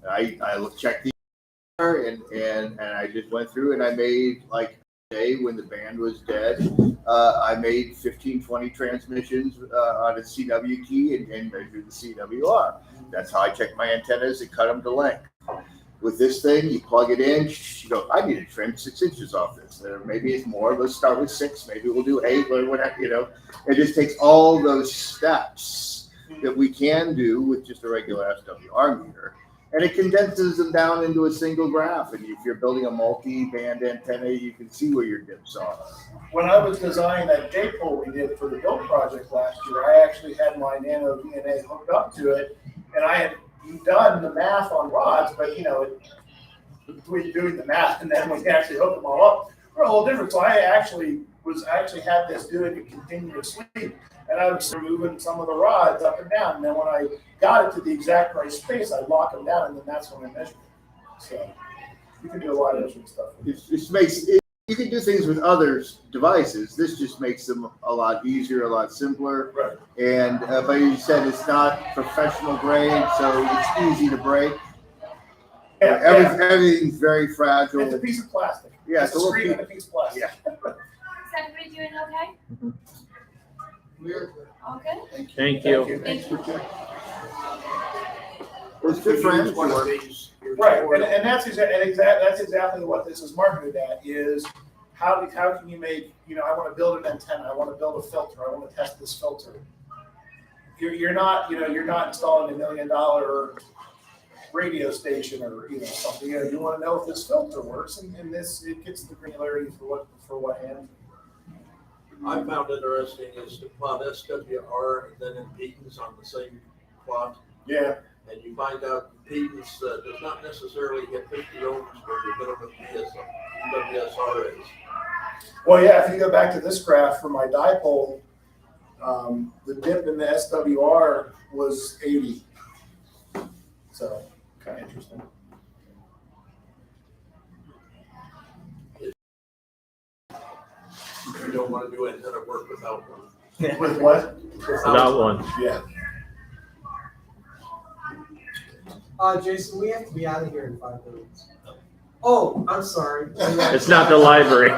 I checked the and I just went through and I made, like, day when the band was dead, I made 15, 20 transmissions on a CW key and measured the CWR. That's how I check my antennas and cut them to length. With this thing, you plug it in, you go, I need to trim 6 inches off this. Maybe it's more, let's start with 6, maybe we'll do 8, or whatever, you know. It just takes all those steps that we can do with just a regular SWR meter. And it condenses them down into a single graph. And if you're building a multi-band antenna, you can see where your dips are. When I was designing that J-pole we did for the build project last year, I actually had my Nano DNA hooked up to it, and I had done the math on rods, but between doing the math and then when we actually hooked them all up, we're a little different. So I actually had this doing it continuously, and I was moving some of the rods up and down. And then when I got it to the exact right space, I lock them down, and then that's when I measure it. So you can do a lot of different stuff. You can do things with others' devices. This just makes them a lot easier, a lot simpler. Right. And but you said it's not professional grade, so it's easy to break. Yeah, everything's very fragile. It's a piece of plastic. Yeah, it's a screen and a piece of plastic. Yeah. Is everybody doing okay? We're All good? Thank you. Thank you. It's good friends. One of these. Right, and that's exactly what this is marketed at, is how can you make, I want to build an antenna, I want to build a filter, I want to test this filter. You're not installing $1 million radio station or something. You want to know if this filter works, and it gets the granularity for what hand. I found interesting is to plot SWR and then impedance on the same plot. Yeah. And you find out impedance does not necessarily hit 50 ohms where your minimum WSR is. Well, yeah, if you go back to this graph for my dipole, the dip in the SWR was 80. So, kind of interesting. You don't want to do antenna work without one. With what? Without one. Yeah. Jason, we have to be out of here in 5 minutes. Oh, I'm sorry. It's not the library.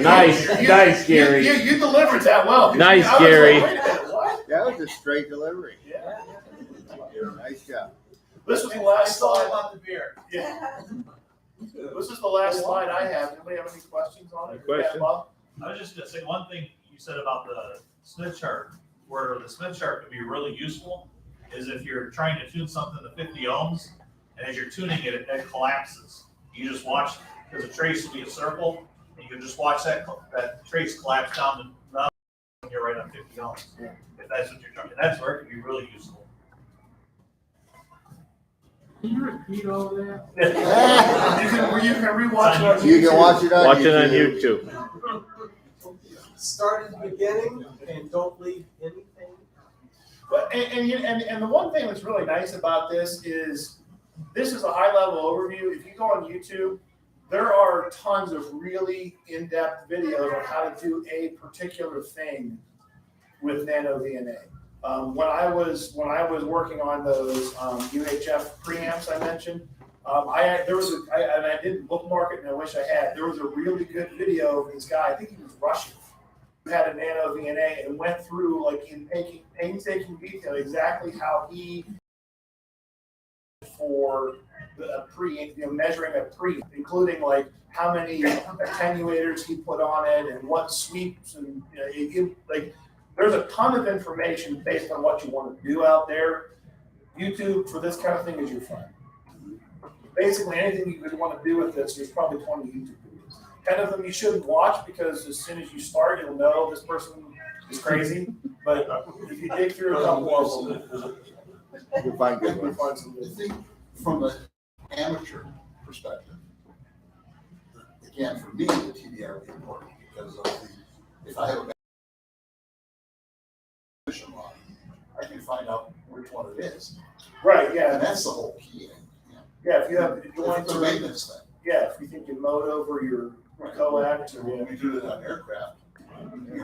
Nice, nice, Gary. You delivered that well. Nice, I was Gary. like, wait a minute, what? That was a straight delivery. Yeah. Nice job. This was the last It's all slide. about the beer. Yeah. This is the last slide I have. Anybody have any questions on it? Question? Yeah, Bob? I was just gonna say, one thing you said about the Smith chart, where the Smith chart could be really useful, is if you're trying to tune something to 50 ohms, and as you're tuning it, it collapses. You just watch, because the trace will be a circle, and you can just watch that trace collapse down to nothing when you're right on 50 ohms. If that's what you're trying, that's where it could be really useful. Can you repeat all that? You can rewatch it on YouTube. You can watch it on Watch it on YouTube. YouTube. Start at the beginning and don't leave anything. But, and the one thing that's really nice about this is a high level overview. If you go on YouTube, there are tons of really in-depth videos on how to do a particular thing with nano VNA. When I was working on those UHF preamps I mentioned, I didn't bookmark it and I wish I had. There was a really good video of this guy. I think he was Russian. Who had a nano VNA and went through like in painstaking detail exactly how he for the measuring a pre, including like how many attenuators he put on it and what sweeps and like there's a ton of information based on what you want to do out there. YouTube for this kind of thing is your friend. Basically anything you would want to do with this, there's probably 20 YouTube videos. 10 of them you shouldn't watch because as soon as you start, you'll know this person is crazy. But if you dig through a couple of them, You'll find good ones. I think from an amateur perspective, again, for me, the TDR would be important because of if I have a mission line, I can find out which one it is. right? Yeah, And that's the whole key. yeah. If you want It's a to, maintenance thing. yeah, if you think you mowed over your coax or When we do it on aircraft,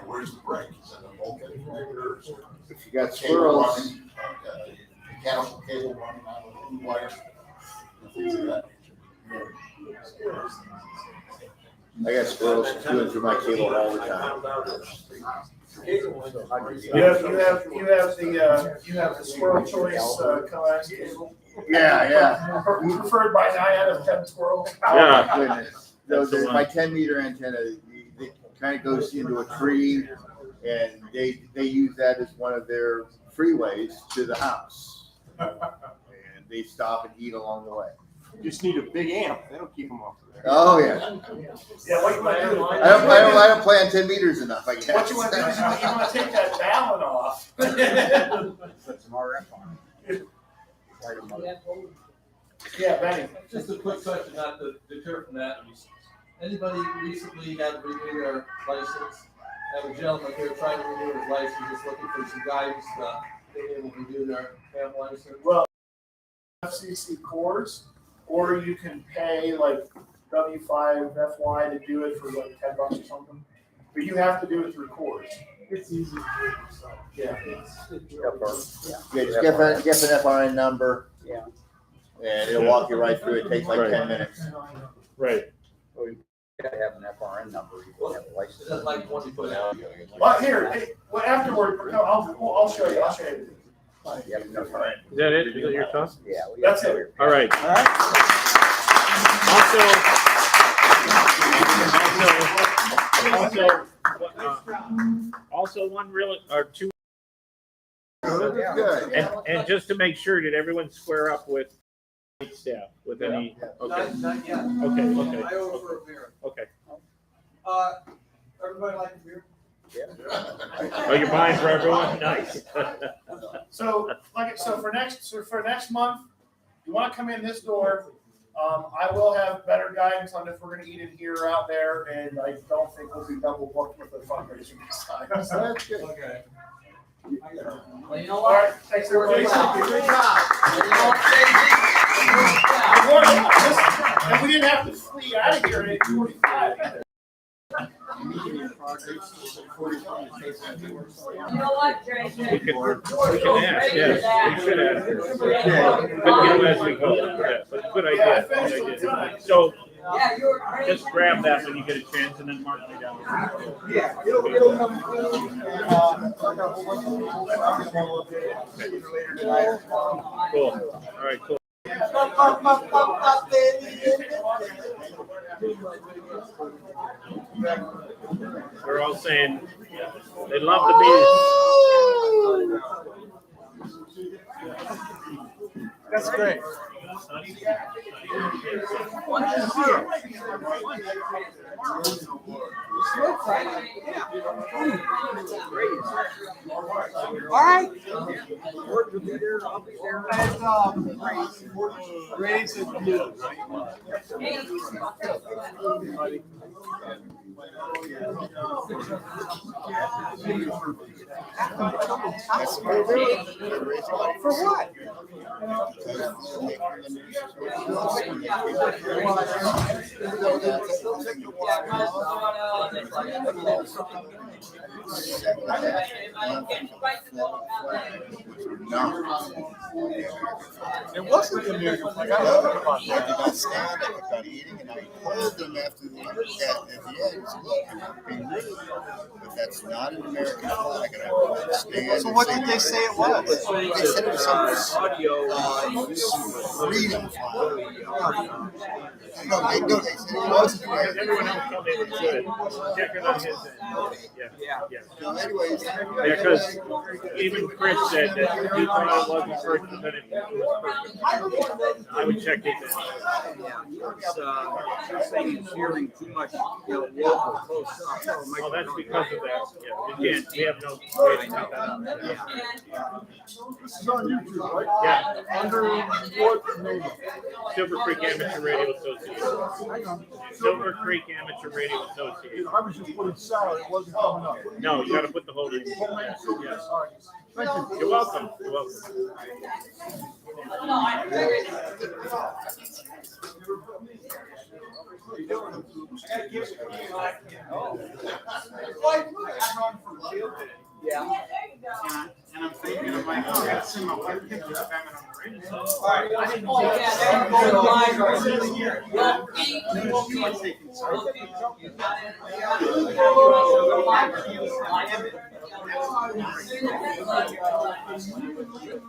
where's the brake? Is it a bulkhead connector? Is it If you got cable squirrels, running? Mechanical cable running on the wire? Things of that nature. I got squirrels chewing through my cable all the time. you have the squirrel choice coax cable. Yeah. Preferred by 9 out of 10 squirrels. Yeah. Goodness. My 10-meter antenna, it kind of goes into a tree, and they use that as one of their freeways to the house. And they stop and eat along the way. Just need a big amp, that'll keep them off there. Oh, yeah. Yeah, what you want to do? I don't play on 10 meters enough, I guess. What you want to do is you want to take that balun off. Put some RF on it. Light 'em up. Yeah, Benny. Just a quick question, not to deter from that. Anybody recently had to renew their license? I have a gentleman here trying to renew his license, just looking for some guidance, being able to renew their PAM license. Well, FCC cores, or you can pay like W5FY to do it for like $10 or something. But you have to do it through cores. It's easy to do, so. Yeah. Yeah, just get an FRN number. Yeah. And it'll walk you right through. It takes like 10 minutes. Right. Well, you gotta have an FRN number, you can have a license. That's like one you put out. Well, here, well, afterward, I'll show you. I'll show you. You have an FRN. Is that it? Is that your talk? Yeah. we That's have to it. All right. All right. Also one really, or two, Good. and just to make sure, did everyone square up with staff, with any, okay, Not yet. okay. I order a beer. Okay. Everybody like a beer? Oh, you're buying for everyone? Nice. So for next month, you want to come in this door. I will have better guidance on if we're going to eat it here or out there, and I don't think we'll be double booked with the fundraiser next time. So, That's good. Okay. Well, you know all what? right, thanks everybody. Good job. And we didn't have to flee out of here at 8:45 either. You know what, Jay? We can ask, yes, we should ask her. But you know, as we go, yeah, but good idea, good idea. So Yeah, you're. just grab that when you get a chance and then mark me down. Yeah, it'll come through. I got a whole bunch of people that I'm gonna look at either later tonight. Cool, all right, cool. We're all saying they love the bees. That's great. All right. Work will be there. I'll be there. Raise and you. For what? It wasn't the American flag. I love it. I did not stand. I kept on eating, and I told them after the at the end, look, you're being rude, but that's not an American flag, and I won't stand. So what did they say it was? They said it was some freedom flag. No, they said it wasn't American. Everyone else told me it was good. Check it on his end. Yeah. So anyways. Because even Chris said that he thought it wasn't first, but then it was first. I would check it out. It's saying it's hearing too much, local close up. Oh, that's because of that. Yeah, we can't. We have no way to cut that out. This is on YouTube, right? Yeah. Under what name? Silver Creek Amateur Radio Association. Silver Creek Amateur Radio Association. I was just putting SARA, it wasn't coming up. No, you got to put the whole name. Yes. Thank you. You're welcome. You're welcome. Yeah. And I'm thinking, I'm like, oh, I gotta send my wife pictures back on the radio. Oh, yeah, there you go, the library. We'll keep.